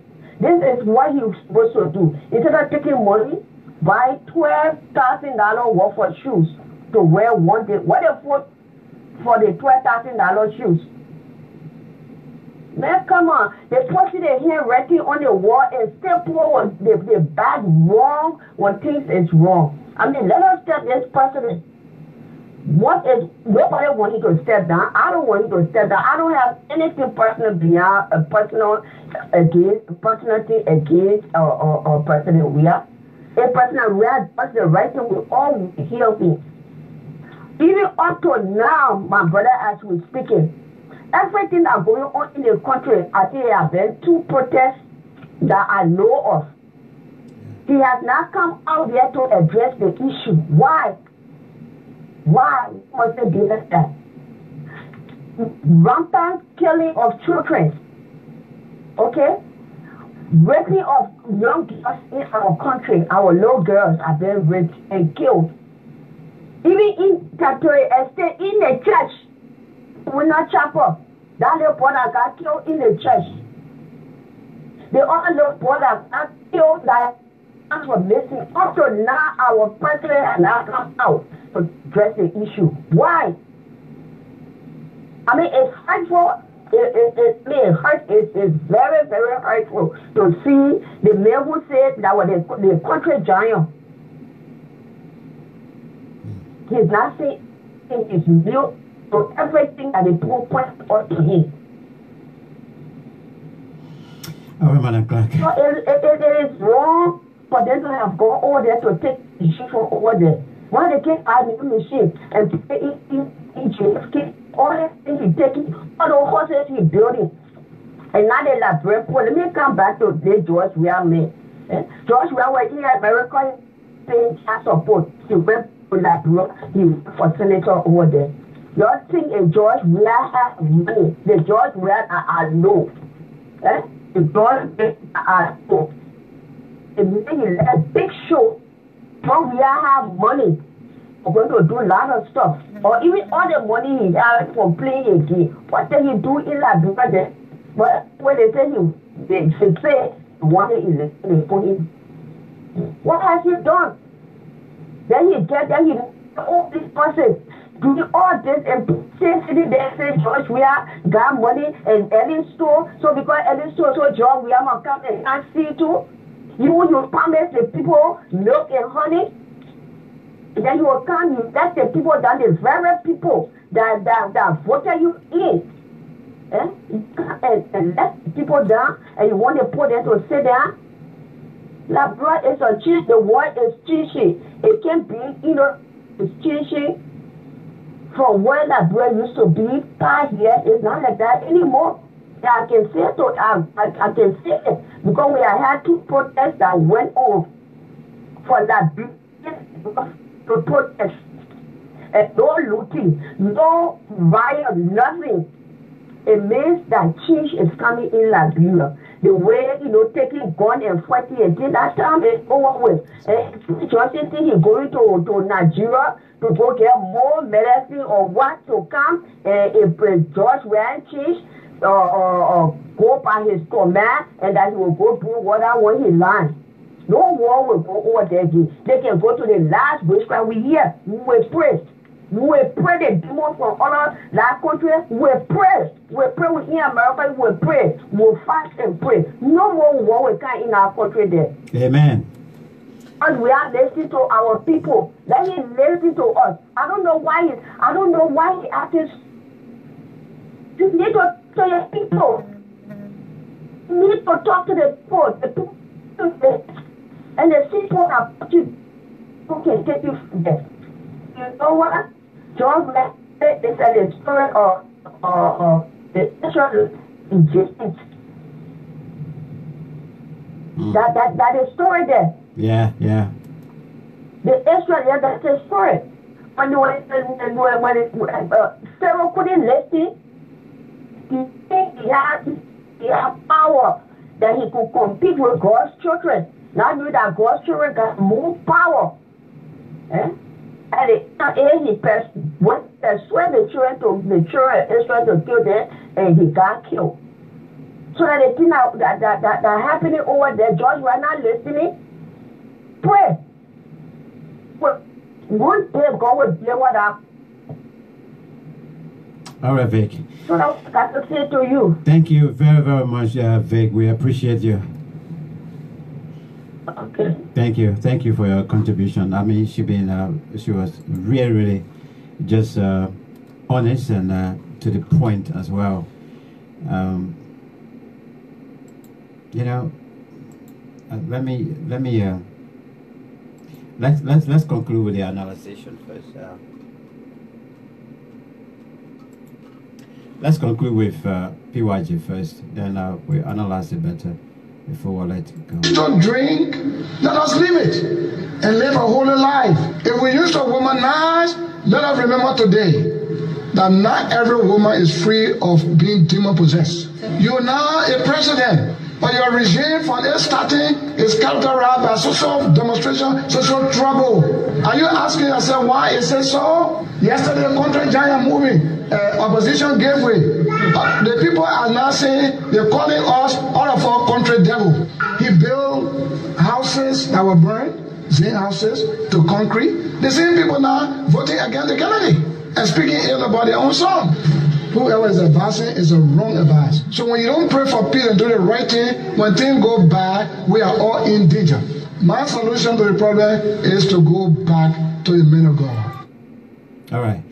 This is what he's supposed to do. Instead of taking money, buy $12,000 worth of shoes to wear one day. What if for the $12,000 shoes? Man, come on. They posted their handwriting on the wall and still put the bad wrong when things is wrong. I mean, let us tell this president. Nobody want him to step down. I don't want him to step down. I don't have anything personal beyond personal thing against President Weah. If President Weah does the right thing, we all heal him. Even up to now, my brother, as we speaking, everything that's going on in the country, I think there have been 2 protests that I know of. He has not come out there to address the issue. Why? Why must it be like that? Rampant killing of children, okay? Raping of young girls in our country, our little girls are being raped and killed. Even in Catholic estate, in the church, we not chapel. That little boy that got killed in the church. The other little boy that got killed that was missing. Up to now, our president has not come out to address the issue. Why? I mean, it's hurtful. It's very, very hurtful to see the man who said that was the country giant. He's not saying his milk to everything that the people point out to him. All right, Madam Clark. So it is wrong for them to have gone over there to take the shit from over there. Why they take out the machine and pay in JFK, all the things he taking, all the horses he building. And now they like break. Well, let me come back to the George Weah man. George Weah was in America paying child support. He went to LIBERIA, he for senator over there. You think a George Weah has money? The George Weah I know. The George I know. It made a big show. But we have money. We're going to do a lot of stuff. Or even all the money he has from playing a game. What did he do in LIBERIA? But when they say they say one is for him. What has he done? Then he all these persons doing all this and say George Weah got money and Ellen store. So because Ellen store, so George Weah must come and see too. You promise the people milk and honey, and then you will come, you let the people down, the very people that voted you in. And let the people down, and you want the poor them to sit down. LIBERIA is a cheat, the word is cheating. It can be, it's cheating from where LIBERIA used to be. Past here, it's not like that anymore. I can say it, I can say it, because we had 2 protests that went on for LIBERIA to protest. And no looting, no riot, nothing. It means that change is coming in LIBERIA. The way, taking gun and fighting until that time is over with. And Johnson think he's going to Nigeria to go get more medicine or what to come. And if George Weah change, go by his command, and that he will go do whatever he learns. No war will go over there again. They can go to the last witchcraft we hear. We will pray. We will pray the demons from other last countries. We will pray. We will pray within America. We will pray. We will fast and pray. No more war will come in our country there. Amen. And we are listening to our people. Let him listen to us. I don't know why he acting. You need to your people. You need to talk to the people. And the people are who can take you from there. You know what? John said the story of the Israel in Egypt. That is story there. Yeah. The Israel, that's a story. When Pharaoh couldn't listen, he had power that he could compete with God's children. Now you that God's children got more power. at the age person, what that's when the children is trying to kill them, and he got killed. So that the thing that happening over there, George, we're not listening. Pray. Well, one day God will blame what up. All right, Vic. So that's got to say to you. Thank you very, very much, Vic. We appreciate you. Okay. Thank you for your contribution. I mean, she was really, really just honest and to the point as well. You know, let's conclude with the analysis first. Let's conclude with PYG first, then we analyze it better before we let it go. Don't drink, let us live it and live a holy life. If we used to womanize, let us remember today that not every woman is free of being demon possessed. You're now a president, but your regime from its starting is characterized by social demonstration, social trouble. Are you asking yourself why is it so? Yesterday, the country giant movie, opposition gave way. The people are now saying they're calling us all of our country devil. He built houses that were burned, Zen houses, to concrete. The same people now voting against the Kennedy and speaking ill about their own son. Whoever is advising is a wrong advice. So when you don't pray for peace and do the right thing, when things go bad, we are all in danger. My solution to the problem is to go back to the men of God. All right.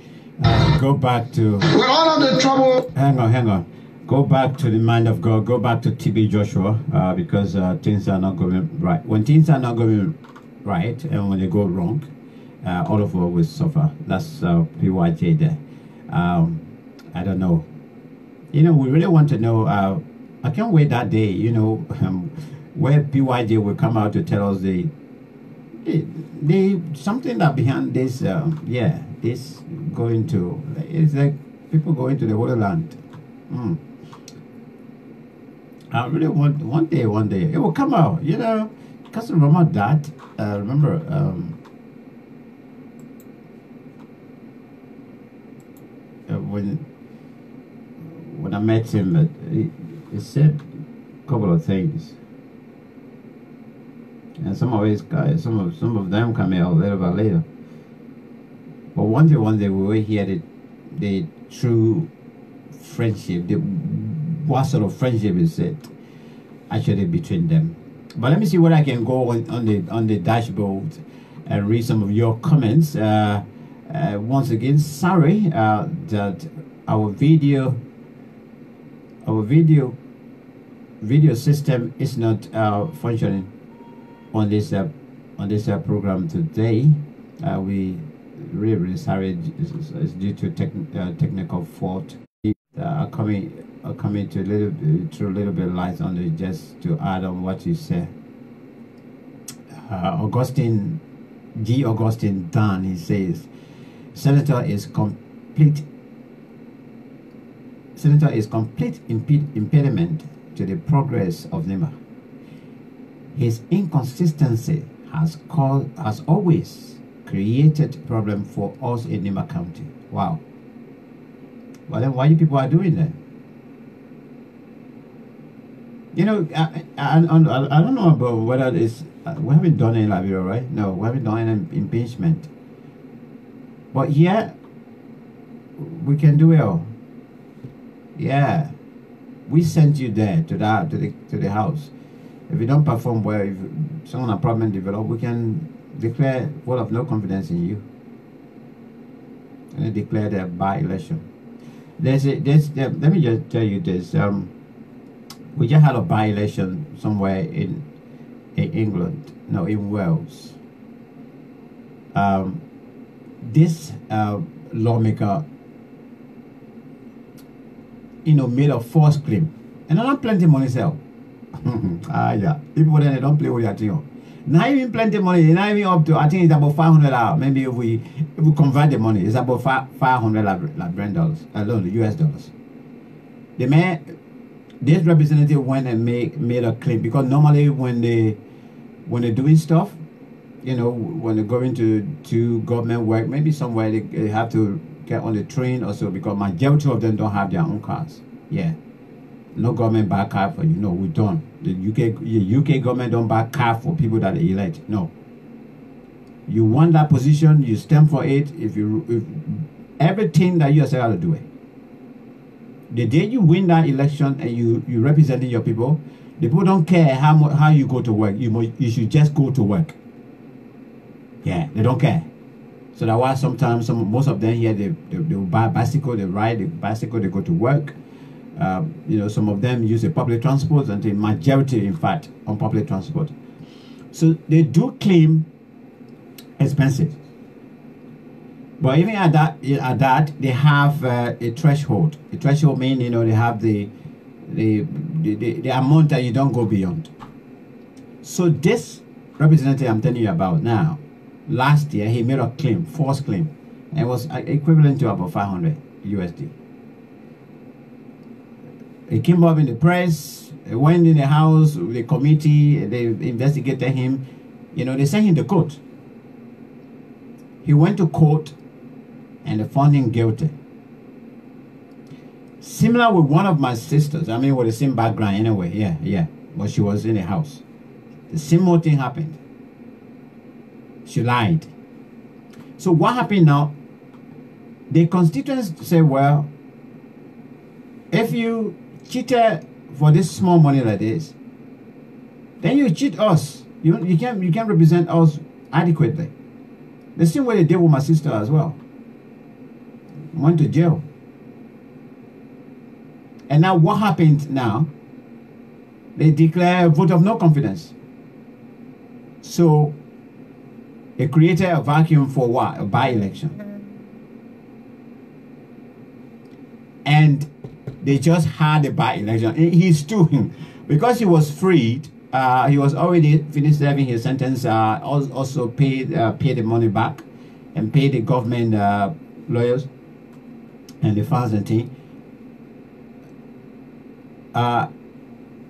Go back to... With all of the trouble... Hang on. Go back to the mind of God. Go back to TB Joshua because things are not going right. When things are not going right and when they go wrong, all of us will suffer. That's PYJ there. I don't know. You know, we really want to know. I can't wait that day, you know, where PYJ will come out to tell us the something that behind this, this going to, it's like people going to the Holy Land. I really want one day it will come out, you know, because remember that, when I met him, he said a couple of things, and some of his guys, some of them come out a little bit later. But one day we will hear the true friendship, what sort of friendship is it actually between them. But let me see whether I can go on the dashboard and read some of your comments. Once again, sorry that our video system is not functioning on this program today. We really sorry. It's due to technical fault. Coming to a little bit light on it, just to add on what you said. Augustine Dunn, he says, Senator is complete impediment to the progress of NEMA. His inconsistency has always created problem for us in NEMA County. Wow. Well, then why you people are doing that? You know, I don't know about whether it's we haven't done it in Liberia, right? No, we haven't done an impeachment. But yeah, we can do it all. Yeah, we sent you there to the house. If you don't perform well, if someone a problem develop, we can declare vote of no confidence in you and declare the by-election. Let me just tell you this. We just had a by-election somewhere in England, no, in Wales. This lawmaker, you know, made a false claim, and I don't plenty money sell. Yeah, people then they don't play with your thing. Not even plenty money. Not even up to, I think it's about $500. Maybe if we convert the money, it's about $500 dollars alone, the US dollars. The man, this representative went and made a claim, because normally when they're doing stuff, you know, when they're going to government work, maybe somewhere they have to get on the train or so, because majority of them don't have their own cars. Yeah. No government buy car for you. No, we don't. The UK government don't buy car for people that they elect. No. You want that position, you stand for it. If everything that you yourself have to do it. The day you win that election and you representing your people, the people don't care how you go to work. You should just go to work. Yeah, they don't care. So that's why sometimes most of them here they buy a bicycle, they ride the bicycle, they go to work. You know, some of them use the public transport, and the majority, in fact, on public transport. So they do claim expensive. But even at that, they have a threshold. A threshold means, you know, they have the amount that you don't go beyond. So this representative I'm telling you about now, last year he made a claim, false claim, and it was equivalent to about 500 USD. It came up in the press. It went in the house, the committee, they investigated him. You know, they sent him to court. He went to court, and they found him guilty. Similar with one of my sisters. I mean, with the same background anyway. Yeah. But she was in the house. The same thing happened. She lied. So what happened now? The constituents say, well, if you cheated for this small money like this, then you cheat us. You can't represent us adequately. The same way they did with my sister as well. Went to jail. And now what happened now? They declare a vote of no confidence. So it created a vacuum for what? A by-election. And they just had a by-election. He's doing, because he was freed, he was already finished serving his sentence, also paid the money back and paid the government lawyers and the funds and thing.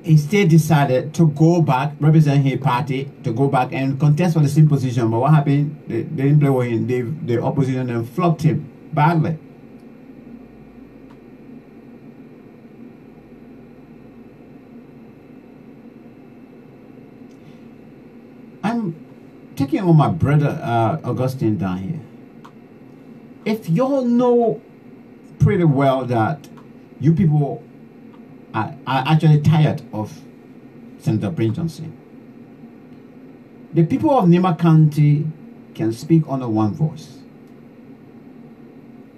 He still decided to go back, represent his party, to go back and contest for the same position. But what happened? They didn't play with him. The opposition then flogged him badly. I'm taking on my brother Augustine down here. If y'all know pretty well that you people are actually tired of Senator Prince Johnson, the people of Nima County can speak under one voice.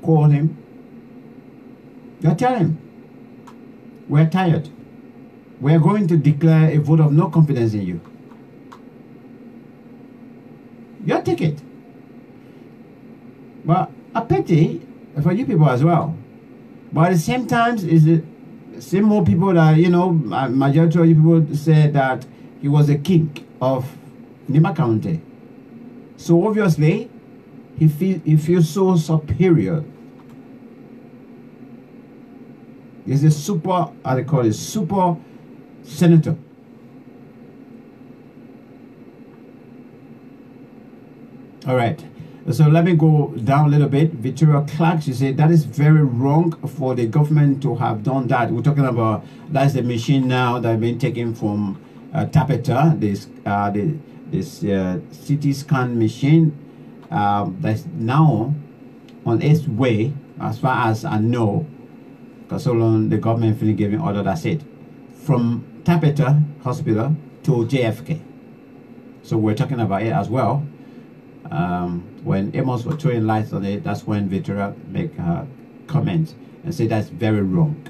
Call him. You tell him, we're tired. We're going to declare a vote of no confidence in you. You take it. But a pity for you people as well. But at the same time, is it same more people that, you know, majority of you people said that he was a king of Nima County. So obviously, he feels so superior. He's a super, how they call it, super senator. All right. So let me go down a little bit. Victoria Clark, she said that is very wrong for the government to have done that. We're talking about, that's the machine now that has been taken from Tapeta, this CT scan machine that's now on its way, as far as I know, because so long the government finally giving order, that's it, from Tapeta Hospital to JFK. So we're talking about it as well. When Amos was throwing lights on it, that's when Victoria make her comment and say that's very wrong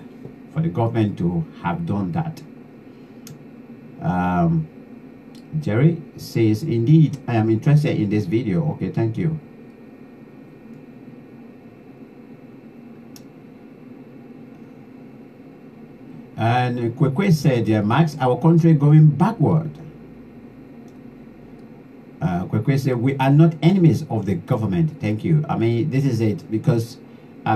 for the government to have done that. Jerry says, indeed, I am interested in this video. Okay, thank you. And Kwekwe said, Max, our country going backward. Kwekwe said, we are not enemies of the government. Thank you. I mean, this is it, because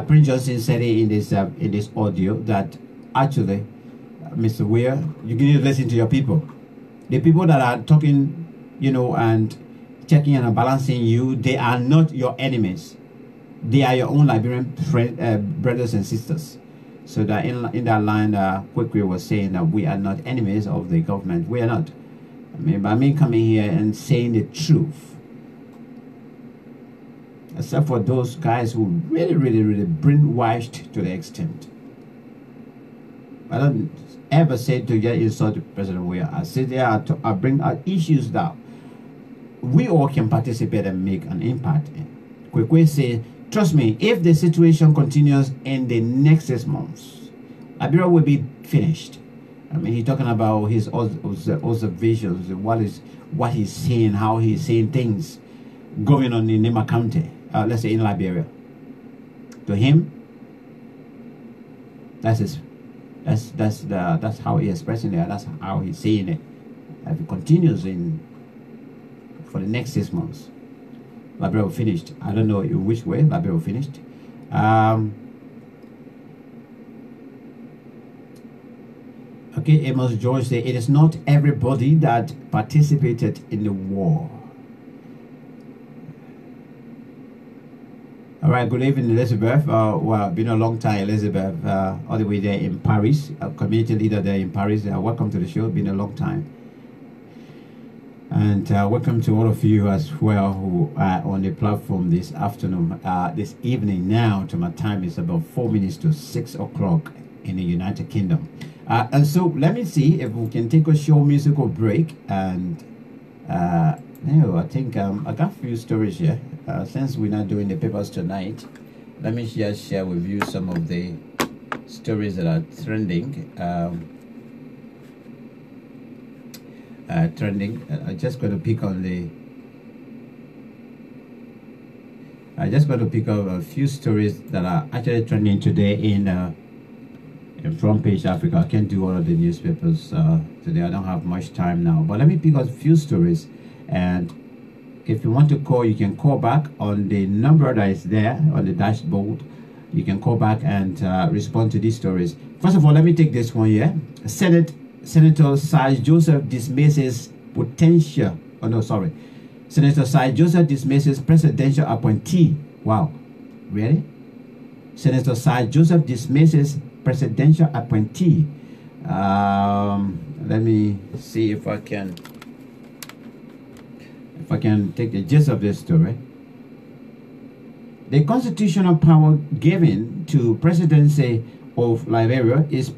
Prince Johnson said it in this audio that actually, Mr. Weah, you need to listen to your people. The people that are talking, you know, and checking and balancing you. They are not your enemies. They are your own Liberian brothers and sisters. So that in that line, Kwekwe was saying that we are not enemies of the government. We are not. I mean, by me coming here and saying the truth, except for those guys who really brainwashed to the extent. I don't ever say to get insult President Weah. I sit there, I bring out issues that we all can participate and make an impact in. Kwekwe say, trust me, if the situation continues in the next 6 months, Liberia will be finished. I mean, he's talking about his observations, what he's seeing, how he's seeing things going on in Nema County, let's say in Liberia. To him, that's how he's expressing it. That's how he's seeing it. If it continues for the next 6 months, Liberia will finished. I don't know in which way Liberia will finished. Okay, Amos George said it is not everybody that participated in the war. All right, good evening, Elizabeth. Well, been a long time, Elizabeth, all the way there in Paris, a community leader there in Paris. Welcome to the show. Been a long time. And welcome to all of you as well who are on the platform this afternoon, this evening. Now, to my time is about 4 minutes to 6 o'clock in the United Kingdom. And so let me see if we can take a short musical break. And I think I got a few stories here. Since we're not doing the papers tonight, let me just share with you some of the stories that are trending. I'm just going to pick on a few stories that are actually trending today in front page Africa. I can't do all of the newspapers today. I don't have much time now, but let me pick up a few stories. And if you want to call, you can call back on the number that is there on the dashboard. You can call back and respond to these stories. First of all, let me take this one here. Senator Sir Joseph dismisses Senator Sir Joseph dismisses presidential appointee. Wow, really? Senator Sir Joseph dismisses presidential appointee. Let me see if I can take the gist of this story. The constitutional power given to presidency of Liberia is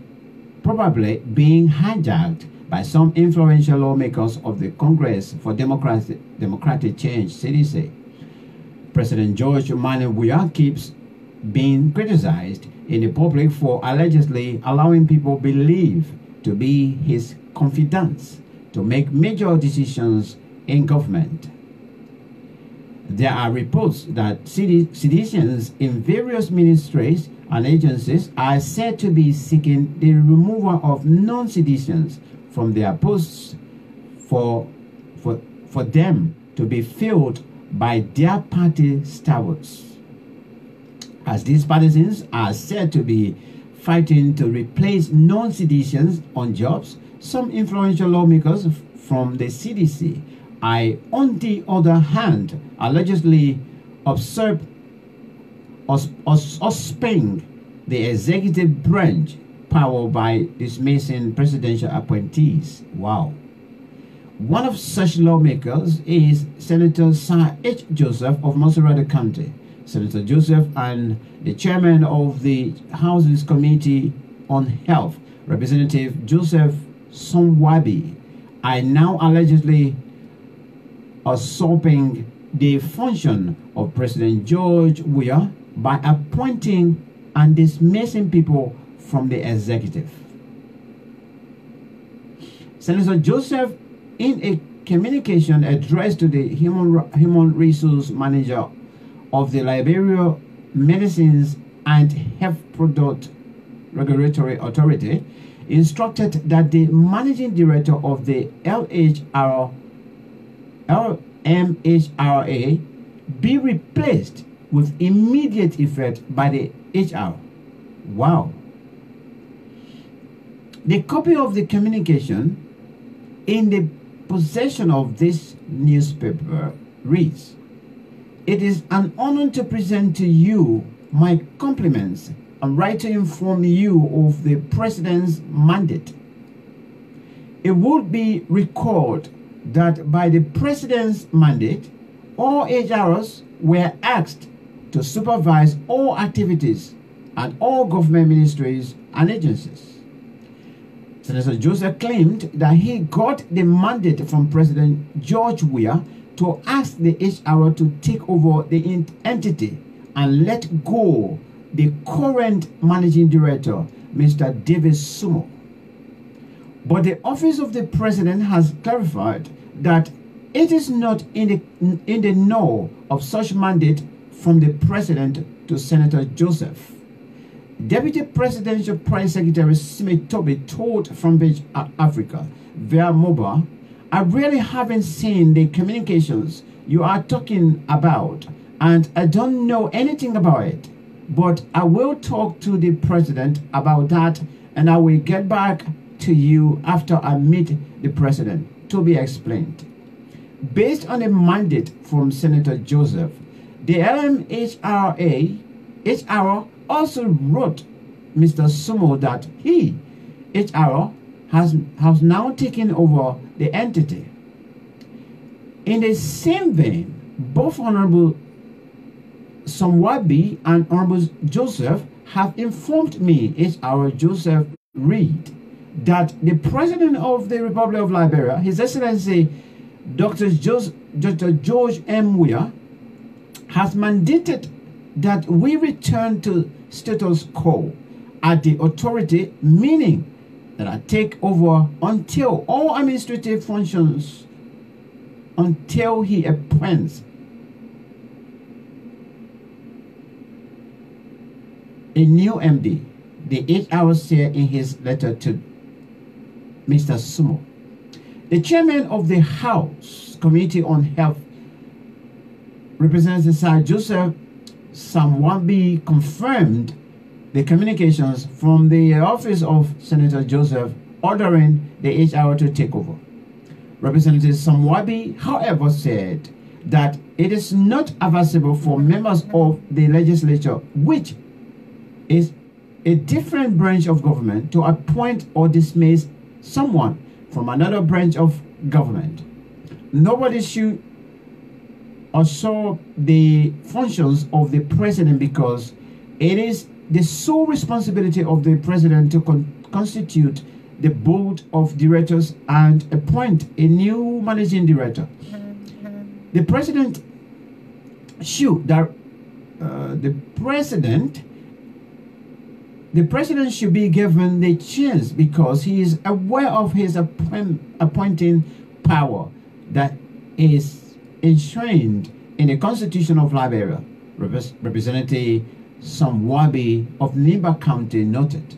probably being hijacked by some influential lawmakers of the Congress for Democratic Change, CDC. President George Weah keeps being criticized in the public for allegedly allowing people believed to be his confidants to make major decisions in government. There are reports that citizens in various ministries and agencies are said to be seeking the removal of non-citizens from their posts for them to be filled by their party stalwarts. As these partisans are said to be fighting to replace non-citizens on jobs, some influential lawmakers from the CDC are, on the other hand, allegedly usurping the executive branch power by dismissing presidential appointees. Wow. One of such lawmakers is Senator Sir H. Joseph of Maserati County. Senator Joseph and the chairman of the House's Committee on Health, Representative Joseph Somwabi, are now allegedly usurping the function of President George Weah by appointing and dismissing people from the executive. Senator Joseph, in a communication addressed to the human resource manager of the Liberia Medicines and Health Product Regulatory Authority, instructed that the managing director of the LMHRA be replaced with immediate effect by the HR. Wow. The copy of the communication in the possession of this newspaper reads, "It is an honor to present to you my compliments and write to inform you of the President's mandate. It would be recalled that by the President's mandate, all HRs were asked to supervise all activities at all government ministries and agencies." Senator Joseph claimed that he got the mandate from President George Weah to ask the HR to take over the entity and let go the current managing director, Mr. David Sumo. But the office of the president has clarified that it is not in the know of such mandate from the president to Senator Joseph. Deputy Presidential Press Secretary Smith Toby told Frontpage Africa via mobile, "I really haven't seen the communications you are talking about, and I don't know anything about it. But I will talk to the president about that, and I will get back to you after I meet the president," Toby explained. Based on a mandate from Senator Joseph, the HR also wrote Mr. Sumo that he, HR, has now taken over the entity. In the same vein, both Honorable Somwabi and Honorable Joseph have informed me, HR Joseph Reed, that the President of the Republic of Liberia, His Excellency Dr. George M. Weah, has mandated that we return to status quo at the authority, meaning that I take over until all administrative functions, until he appoints a new MD, the HR said in his letter to Mr. Sumo. The chairman of the House Committee on Health, Representative Sir Joseph Samwabi, confirmed the communications from the office of Senator Joseph ordering the HR to take over. Representative Samwabi, however, said that it is not advisable for members of the legislature, which is a different branch of government, to appoint or dismiss someone from another branch of government. Nobody should usurp the functions of the president, because it is the sole responsibility of the president to constitute the board of directors and appoint a new managing director. The president should the president should be given the chance, because he is aware of his appointing power that is enshrined in the Constitution of Liberia, Representative Somwabi of Nimba County noted.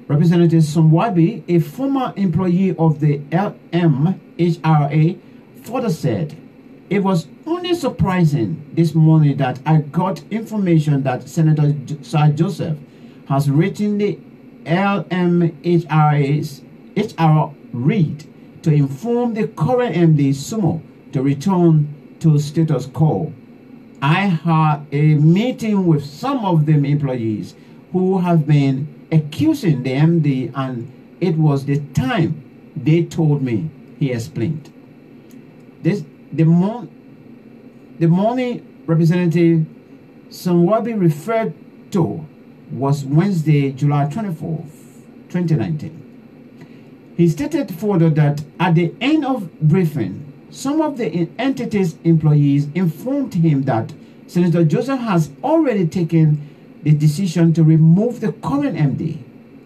Representative Somwabi, a former employee of the LMHRA, further said, "It was only surprising this morning that I got information that Senator Sir Joseph has written the LMHRA's HR Reed to inform the current MD Sumo to return to status quo. I had a meeting with some of the employees who have been accusing the MD, and it was the time they told me," he explained. The morning Representative Samwabi referred to was Wednesday, July 24th, 2019. He stated further that at the end of briefing, some of the entity's employees informed him that Senator Joseph has already taken the decision to remove the current MD,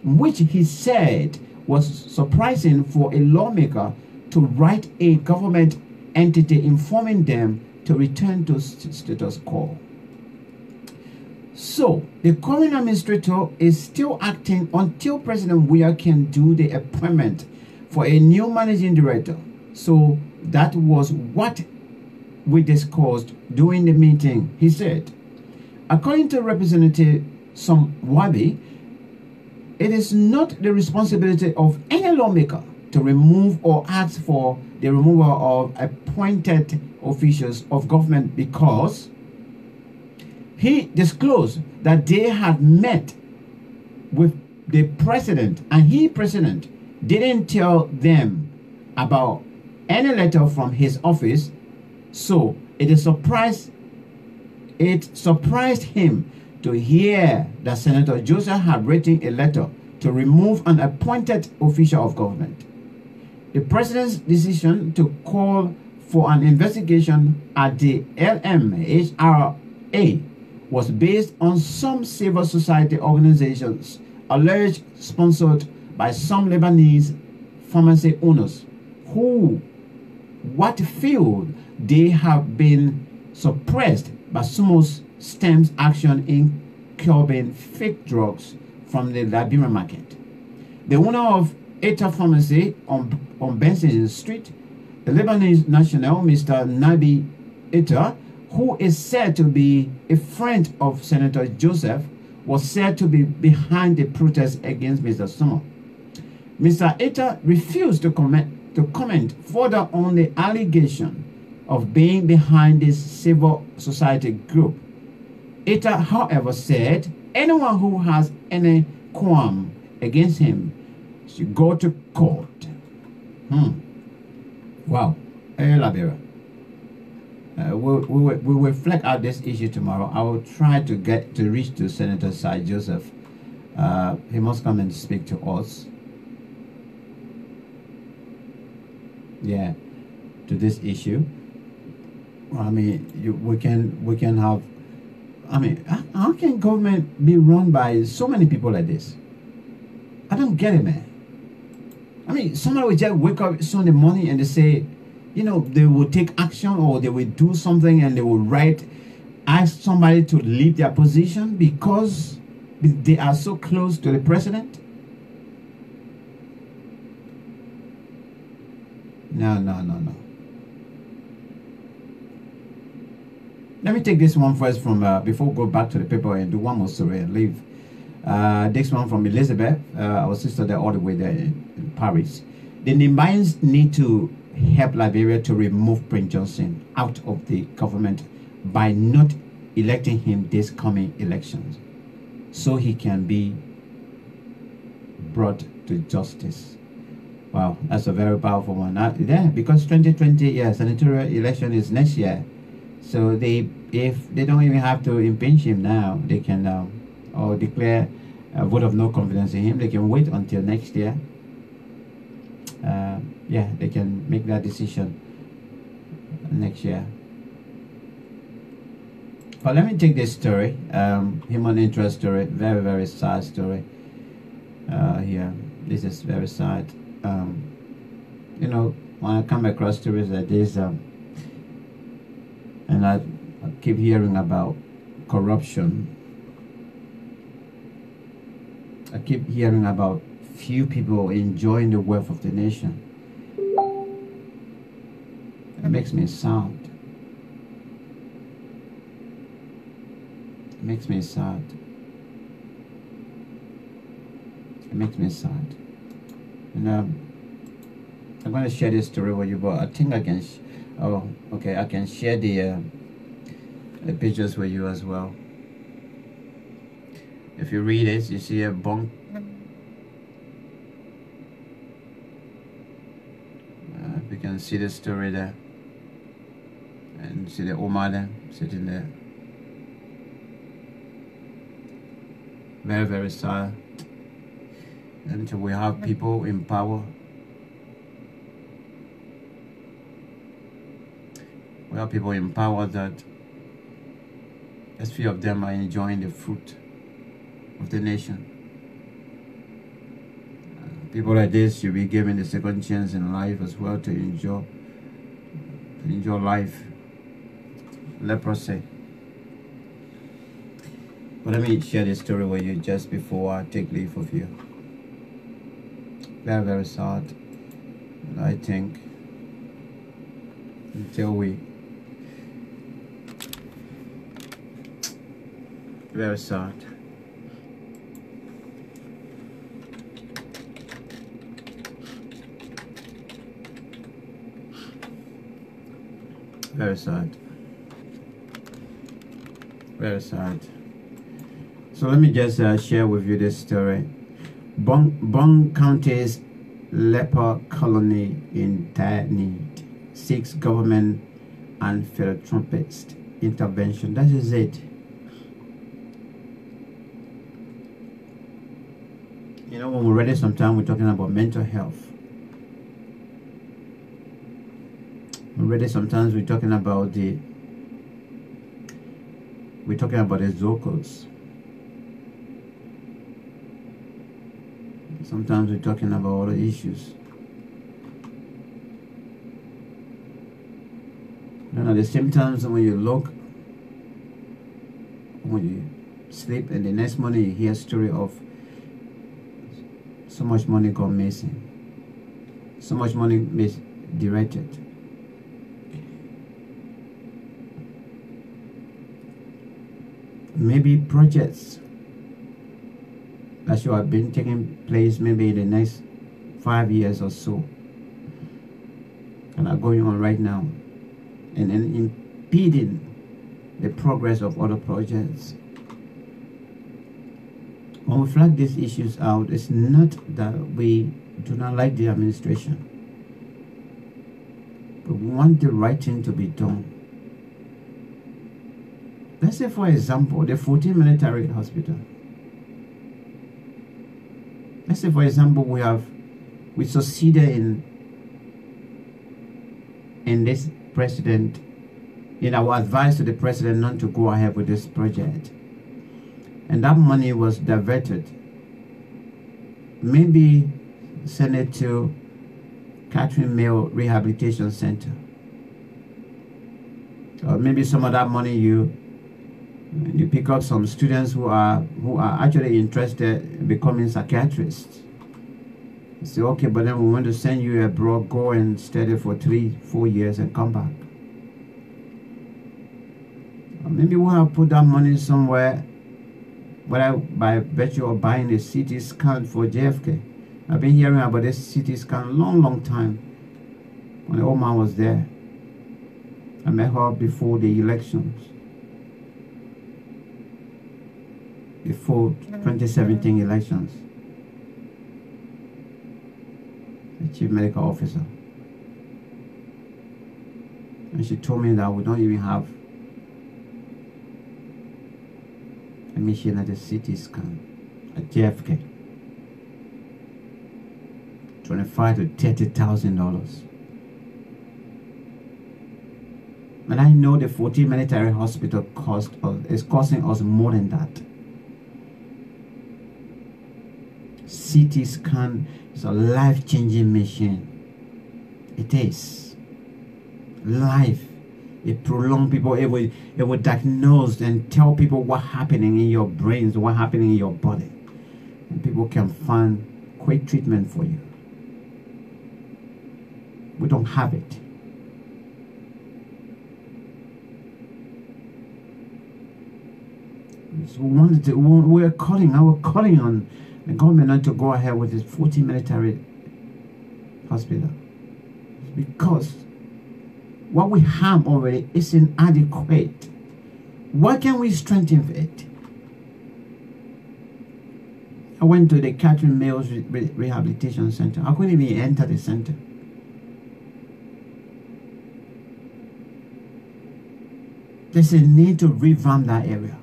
which he said was surprising for a lawmaker to write a government entity informing them to return to status quo. So, the current administrator is still acting until President Weah can do the appointment for a new managing director. So, that was what we discussed during the meeting, he said. According to Representative Somwabi, it is not the responsibility of any lawmaker to remove or ask for the removal of appointed officials of government because he disclosed that they had met with the president, and he, president, didn't tell them about any letter from his office. So it surprised him to hear that Senator Joseph had written a letter to remove an appointed official of government. The president's decision to call for an investigation at the LMHRA was based on some civil society organizations alleged sponsored by some Lebanese pharmacy owners who feel they have been suppressed by Sumo's STEM's action in curbing fake drugs from the Liberian market. The owner of Eta Pharmacy on Benson Street, the Lebanese national, Mr. Nabi Eta, who is said to be a friend of Senator Joseph, was said to be behind the protest against Mr. Sumo. Mr. Eta refused to comment further on the allegation of being behind this civil society group. Eta, however, said anyone who has any qualm against him should go to court. Wow. Liberia. We will flag out this issue tomorrow. I will try to reach to Senator Sir Joseph. He must come and speak to us. Yeah, to this issue. I mean, we can have. I mean, how can government be run by so many people like this? I don't get it, man. I mean, somebody will just wake up Sunday morning and they say, you know, they will take action or they will do something and they will ask somebody to leave their position because they are so close to the president. No. Let me take this one first from before we go back to the paper and do one more story and leave. This one from Elizabeth, our sister there all the way there in Paris. The Namibians need to help Liberia to remove Prince Johnson out of the government by not electing him this coming elections, so he can be brought to justice. Wow, that's a very powerful one. Yeah, because 2020 senatorial election is next year, so if they don't even have to impeach him now, they can or declare a vote of no confidence in him. They can wait until next year. Yeah, they can make that decision next year. But let me take this story, human interest story, very, very sad story. Here, this is very sad. You know, when I come across stories like this, and I keep hearing about corruption, I keep hearing about few people enjoying the wealth of the nation. It makes me sad. It makes me sad. It makes me sad. And I'm going to share this story with you, but I think I can. I can share the pictures with you as well. If you read it, you see a bunk. You can see the story there, and see the Omar there sitting there. Very, very sad. And we have people in power. We have people in power that, as few of them are enjoying the fruit of the nation. People like this should be given the second chance in life as well to enjoy life. Leprosy. But let me share this story with you just before I take leave of you. Very, very sad. And I think until we very sad. Very sad. Very sad. So let me just share with you this story. Bong County's leper colony in dire need seeks government and philanthropist intervention. That is it. You know, when we read it sometime, we're talking about mental health. Already sometimes we're talking about the Zocos. Sometimes we're talking about other issues. And at the same time, when you look, when you sleep, and the next morning you hear a story of so much money gone missing, so much money misdirected. Maybe projects that should have been taking place maybe in the next 5 years or so and are going on right now and impeding the progress of other projects. When we flag these issues out, it's not that we do not like the administration, but we want the right thing to be done. Let's say, for example, the 14 military hospital. Let's say, for example, we succeeded in this president, in our advice to the president not to go ahead with this project. And that money was diverted. Maybe send it to Catherine Mayo Rehabilitation Center. Or maybe some of that money you pick up some students who are actually interested in becoming psychiatrists. You say, okay, but then we want to send you abroad, go and study for 3-4 years and come back. Or maybe we'll have put that money somewhere, whether by virtue of buying a CT scan for JFK. I've been hearing about this CT scan long time when the old man was there. I met her before the elections. Before 2017 elections, the chief medical officer, and she told me that we don't even have a machine at a CT scan at JFK. $25,000 to $30,000. And I know the 14 military hospital is costing us more than that. CT scan is a life-changing machine. It is. Life. It prolongs people. It will diagnose and tell people what's happening in your brains, what's happening in your body. And people can find quick treatment for you. We don't have it. So we're calling on the government not to go ahead with this 14 military hospital, because what we have already is inadequate. Why can't we strengthen it? I went to the Catherine Mills Rehabilitation Center. I couldn't even enter the center. There's a need to revamp that area.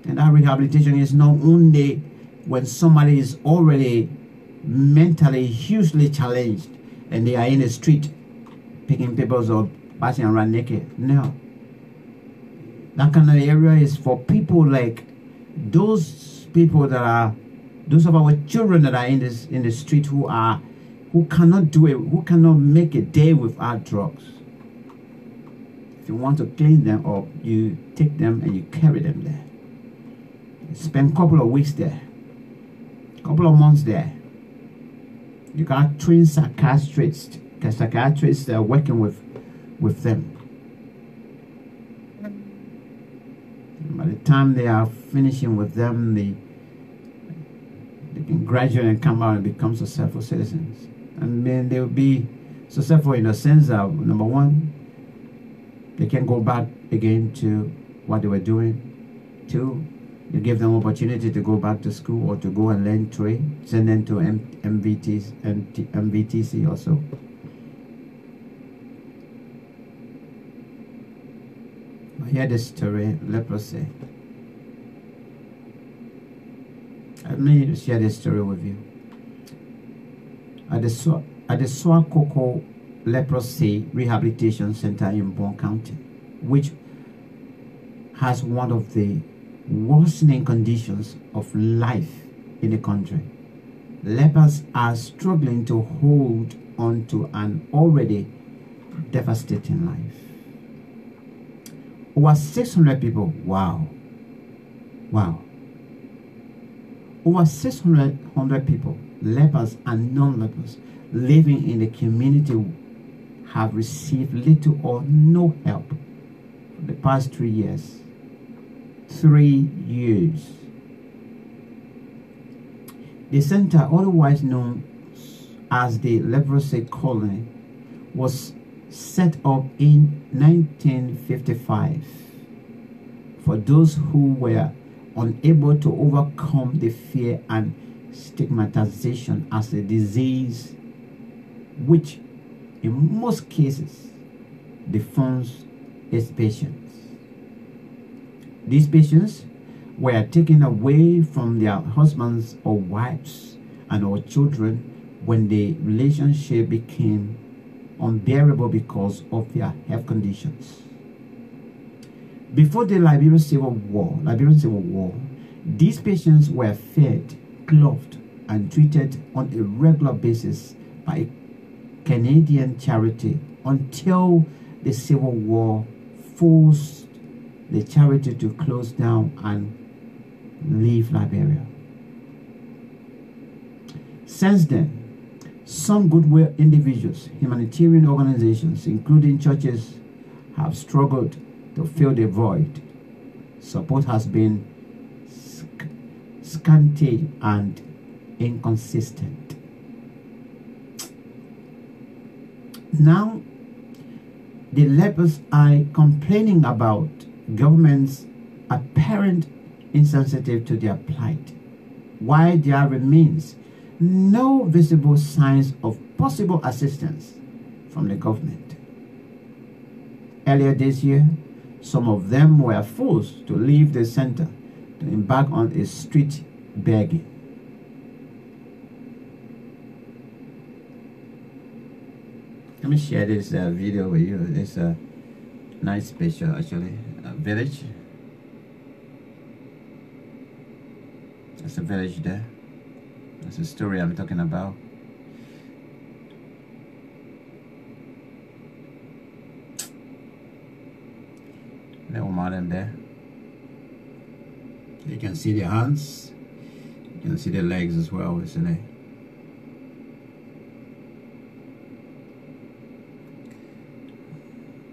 And that rehabilitation is not only when somebody is already mentally hugely challenged and they are in the street picking papers or passing around naked. No. That kind of area is for people like those people that are, those of our children that are in the street who cannot do it, who cannot make a day without drugs. If you want to clean them up, you take them and you carry them there. Spend a couple of weeks there, a couple of months there. You got trained psychiatrists that are working with them. And by the time they are finishing with them, they can graduate and come out and become successful citizens. And then they'll be successful in the sense that, number one, they can go back again to what they were doing. Two, you give them opportunity to go back to school or to go and learn trade, send them to MVTC also. Hear this story, leprosy. Let me share this story with you. At the Swakoko Leprosy Rehabilitation Center in Bond County, which has one of the worsening conditions of life in the country, lepers are struggling to hold on to an already devastating life. Over 600 people, wow. Over 600 people, lepers and non-lepers, living in the community have received little or no help for the past 3 years. 3 years. The center, otherwise known as the Leprosy Colony, was set up in 1955 for those who were unable to overcome the fear and stigmatization as a disease which in most cases deforms its patients. These patients were taken away from their husbands or wives and or children when the relationship became unbearable because of their health conditions. Before the Liberian Civil War, these patients were fed, clothed, and treated on a regular basis by a Canadian charity until the Civil War forced the charity to close down and leave Liberia. Since then, some goodwill individuals, humanitarian organizations, including churches, have struggled to fill the void. Support has been scanty and inconsistent. Now, the lepers are complaining about government's apparent insensitive to their plight, while there remains no visible signs of possible assistance from the government. Earlier this year, some of them were forced to leave the center to embark on a street begging. Let me share this video with you. It's a nice picture, actually. A village. There's a village there. That's the story I'm talking about. Little modern there. You can see the hands. You can see the legs as well, isn't it?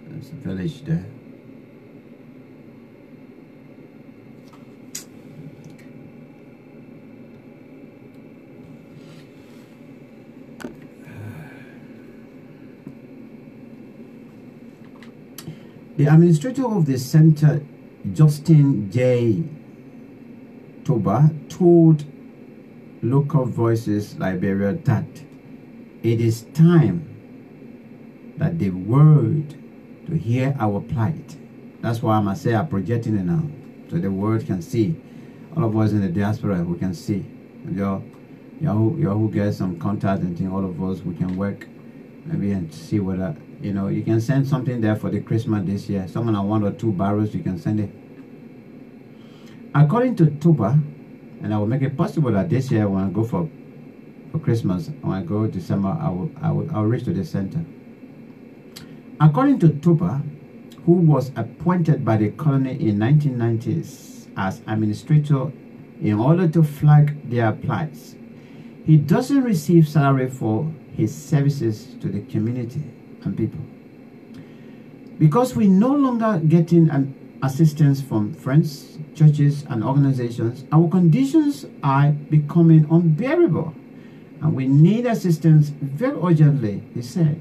There's a village there. The administrator of the center, Justin J. Toba, told Local Voices Liberia that it is time that the world to hear our plight. That's why I must say I'm projecting it now, so the world can see. All of us in the diaspora, we can see. You who get some contact and thing, all of us, we can work maybe and see whether, you know, you can send something there for the Christmas this year. Someone on 1 or 2 barrels, you can send it. According to Tuba, and I will make it possible that this year when I go for Christmas, when I go December, I'll reach to the center. According to Tuba, who was appointed by the colony in 1990s as administrator in order to flag their plights, he doesn't receive salary for his services to the community and people. Because we're no longer getting an assistance from friends, churches, and organizations, our conditions are becoming unbearable, and we need assistance very urgently, he said.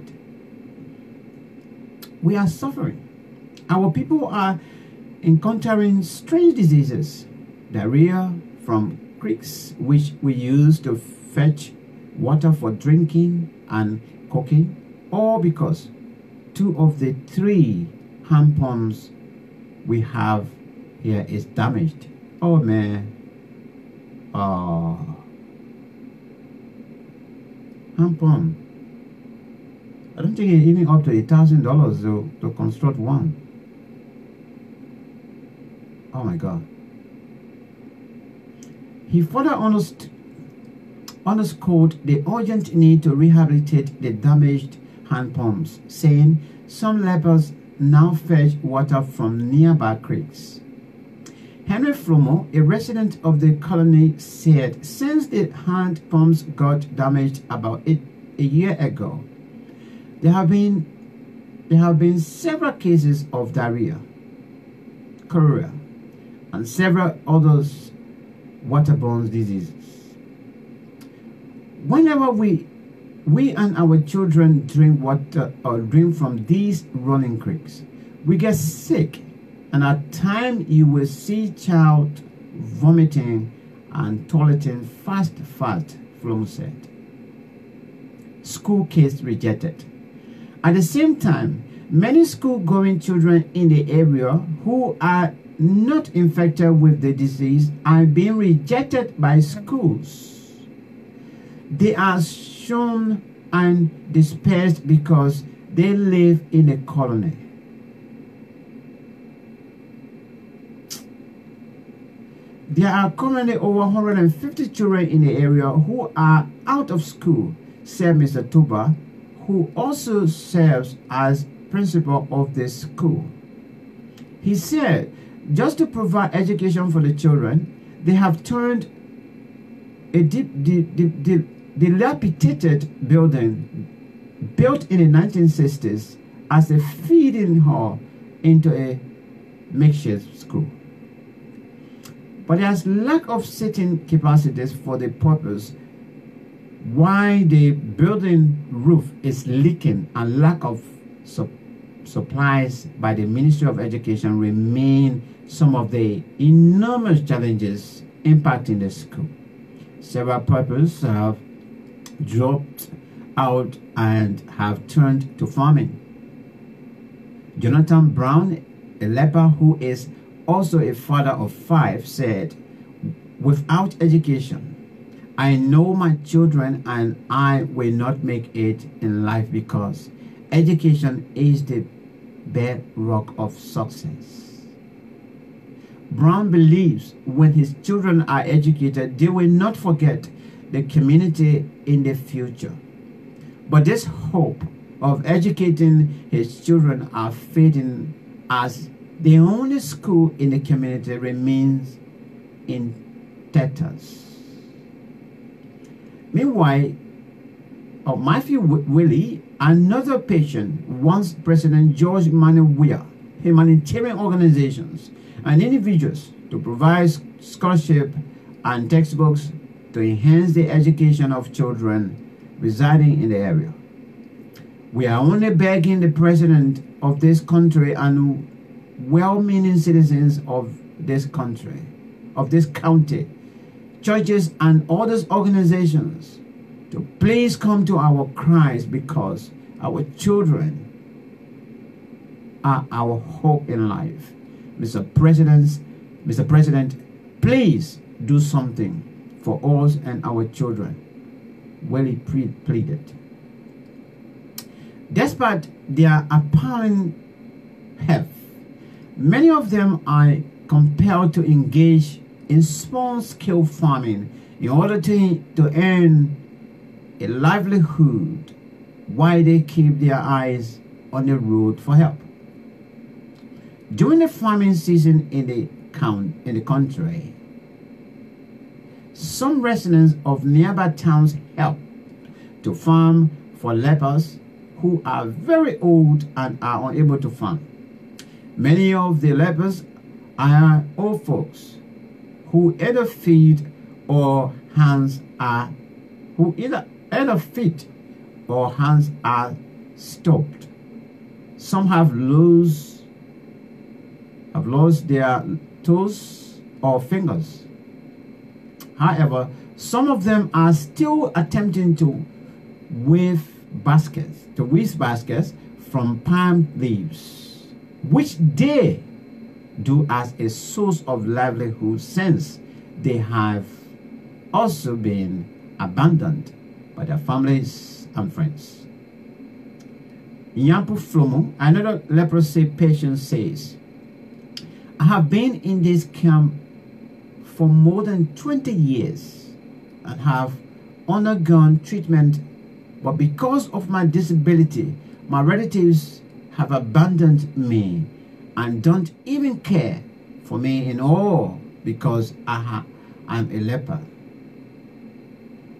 we are suffering. Our people are encountering strange diseases, diarrhea from creeks which we use to fetch water for drinking and cooking, all because 2 of the 3 hand pumps we have here is damaged. Oh man. Oh. Hand pump. I don't think it's even up to $1,000 to construct one. Oh my God. He further underscored the urgent need to rehabilitate the damaged hand pumps, saying some lepers now fetch water from nearby creeks. Henry Flomo, a resident of the colony, said since the hand pumps got damaged about a year ago, there have been several cases of diarrhea, cholera, and several other waterborne diseases. Whenever we and our children drink water or drink from these running creeks, we get sick, and at times you will see child vomiting and toileting fast, Flomo said. School kids rejected. At the same time, many school-going children in the area who are not infected with the disease are being rejected by schools. They are shown and dispersed because they live in a colony. There are currently over 150 children in the area who are out of school, said Mr. Tuba, who also serves as principal of the school. He said, just to provide education for the children, they have turned a dilapidated building built in the 1960s as a feeding hall into a makeshift school. But there's lack of seating capacities for the purpose why the building roof is leaking, and lack of supplies by the Ministry of Education remain some of the enormous challenges impacting the school. Several pupils have dropped out and have turned to farming. Jonathan Brown, a leper who is also a father of 5, said, without education, I know my children and I will not make it in life because education is the bedrock of success. Brown believes when his children are educated, they will not forget the community in the future. But this hope of educating his children are fading as the only school in the community remains in tatters. Meanwhile, Matthew Willie, another patient, wants President George Manuel Weah, humanitarian organizations, and individuals to provide scholarship and textbooks to enhance the education of children residing in the area. We are only begging the president of this country and well-meaning citizens of this country, of this county, churches and other organizations to please come to our cries, because our children are our hope in life. Mr. President, please do something for us and our children. Willie pleaded. Despite their apparent health, many of them are compelled to engage in small-scale farming in order to earn a livelihood while they keep their eyes on the road for help. During the farming season in the country, some residents of nearby towns help to farm for lepers who are very old and are unable to farm. Many of the lepers are old folks who either feet or hands are stopped. Some have lost their toes or fingers. However, some of them are still attempting to weave baskets from palm leaves, which they do as a source of livelihood, since they have also been abandoned by their families and friends. Yampu Flomo, another leprosy patient, says, I have been in this camp for more than 20 years and have undergone treatment, but because of my disability, my relatives have abandoned me and don't even care for me in all because I'm a leper.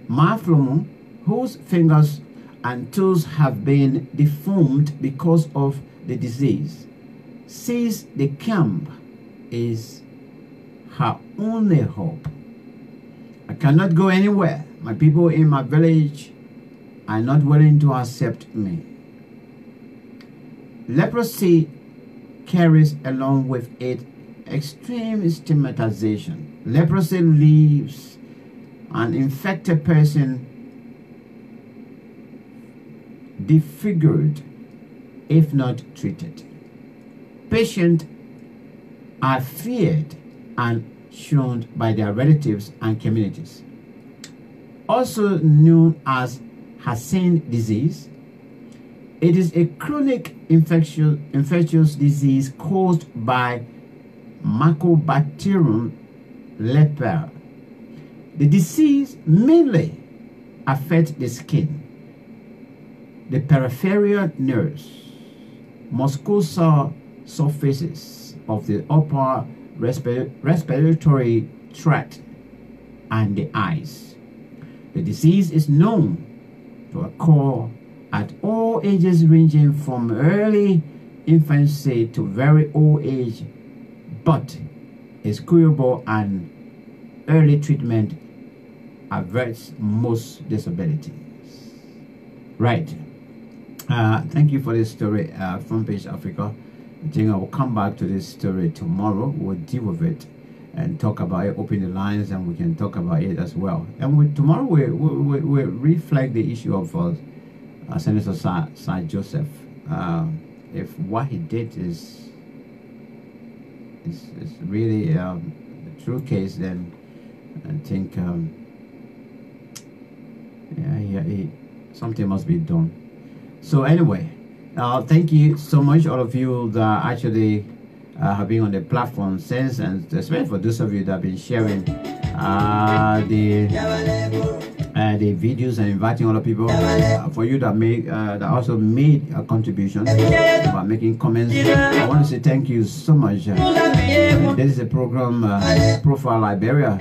My Flomo, whose fingers and toes have been deformed because of the disease, says the camp is her only hope. I cannot go anywhere. My people in my village are not willing to accept me. Leprosy carries along with it extreme stigmatization. Leprosy leaves an infected person disfigured if not treated. Patients are feared and shunned by their relatives and communities. Also known as Hassan disease, it is a chronic infectious disease caused by Mycobacterium leprae. The disease mainly affects the skin, the peripheral nerves, mucosal surfaces of the upper respiratory tract, and the eyes. The disease is known to occur at all ages, ranging from early infancy to very old age, but is curable, and early treatment averts most disabilities. Right. Thank you for this story, Front Page Africa. I think I will come back to this story tomorrow. We'll deal with it and talk about it, open the lines, and we can talk about it as well. And tomorrow we'll reflect the issue of Senator Sir Joseph. If what he did is really the true case, then I think something must be done. So anyway, thank you so much, all of you that actually have been on the platform since, and especially for those of you that have been sharing the videos and inviting other people. For you that also made a contribution by making comments, I want to say thank you so much. This is a program, Profile Liberia.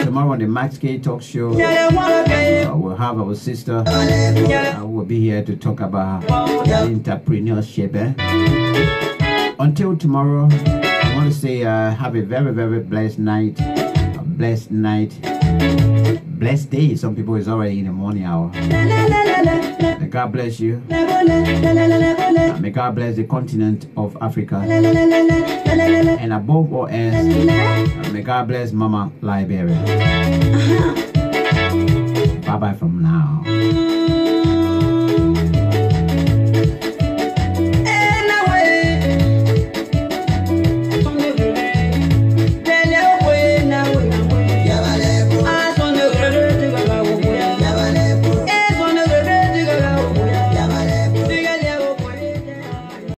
Tomorrow on the Max K Talk Show, we'll have our sister who will be here to talk about entrepreneurship. Until tomorrow, I want to say have a very, very blessed night. A blessed night. Blessed day. Some people is already in the morning hour. May God bless you. May God bless the continent of Africa. And above all else, may God bless Mama Liberia. Bye bye from now.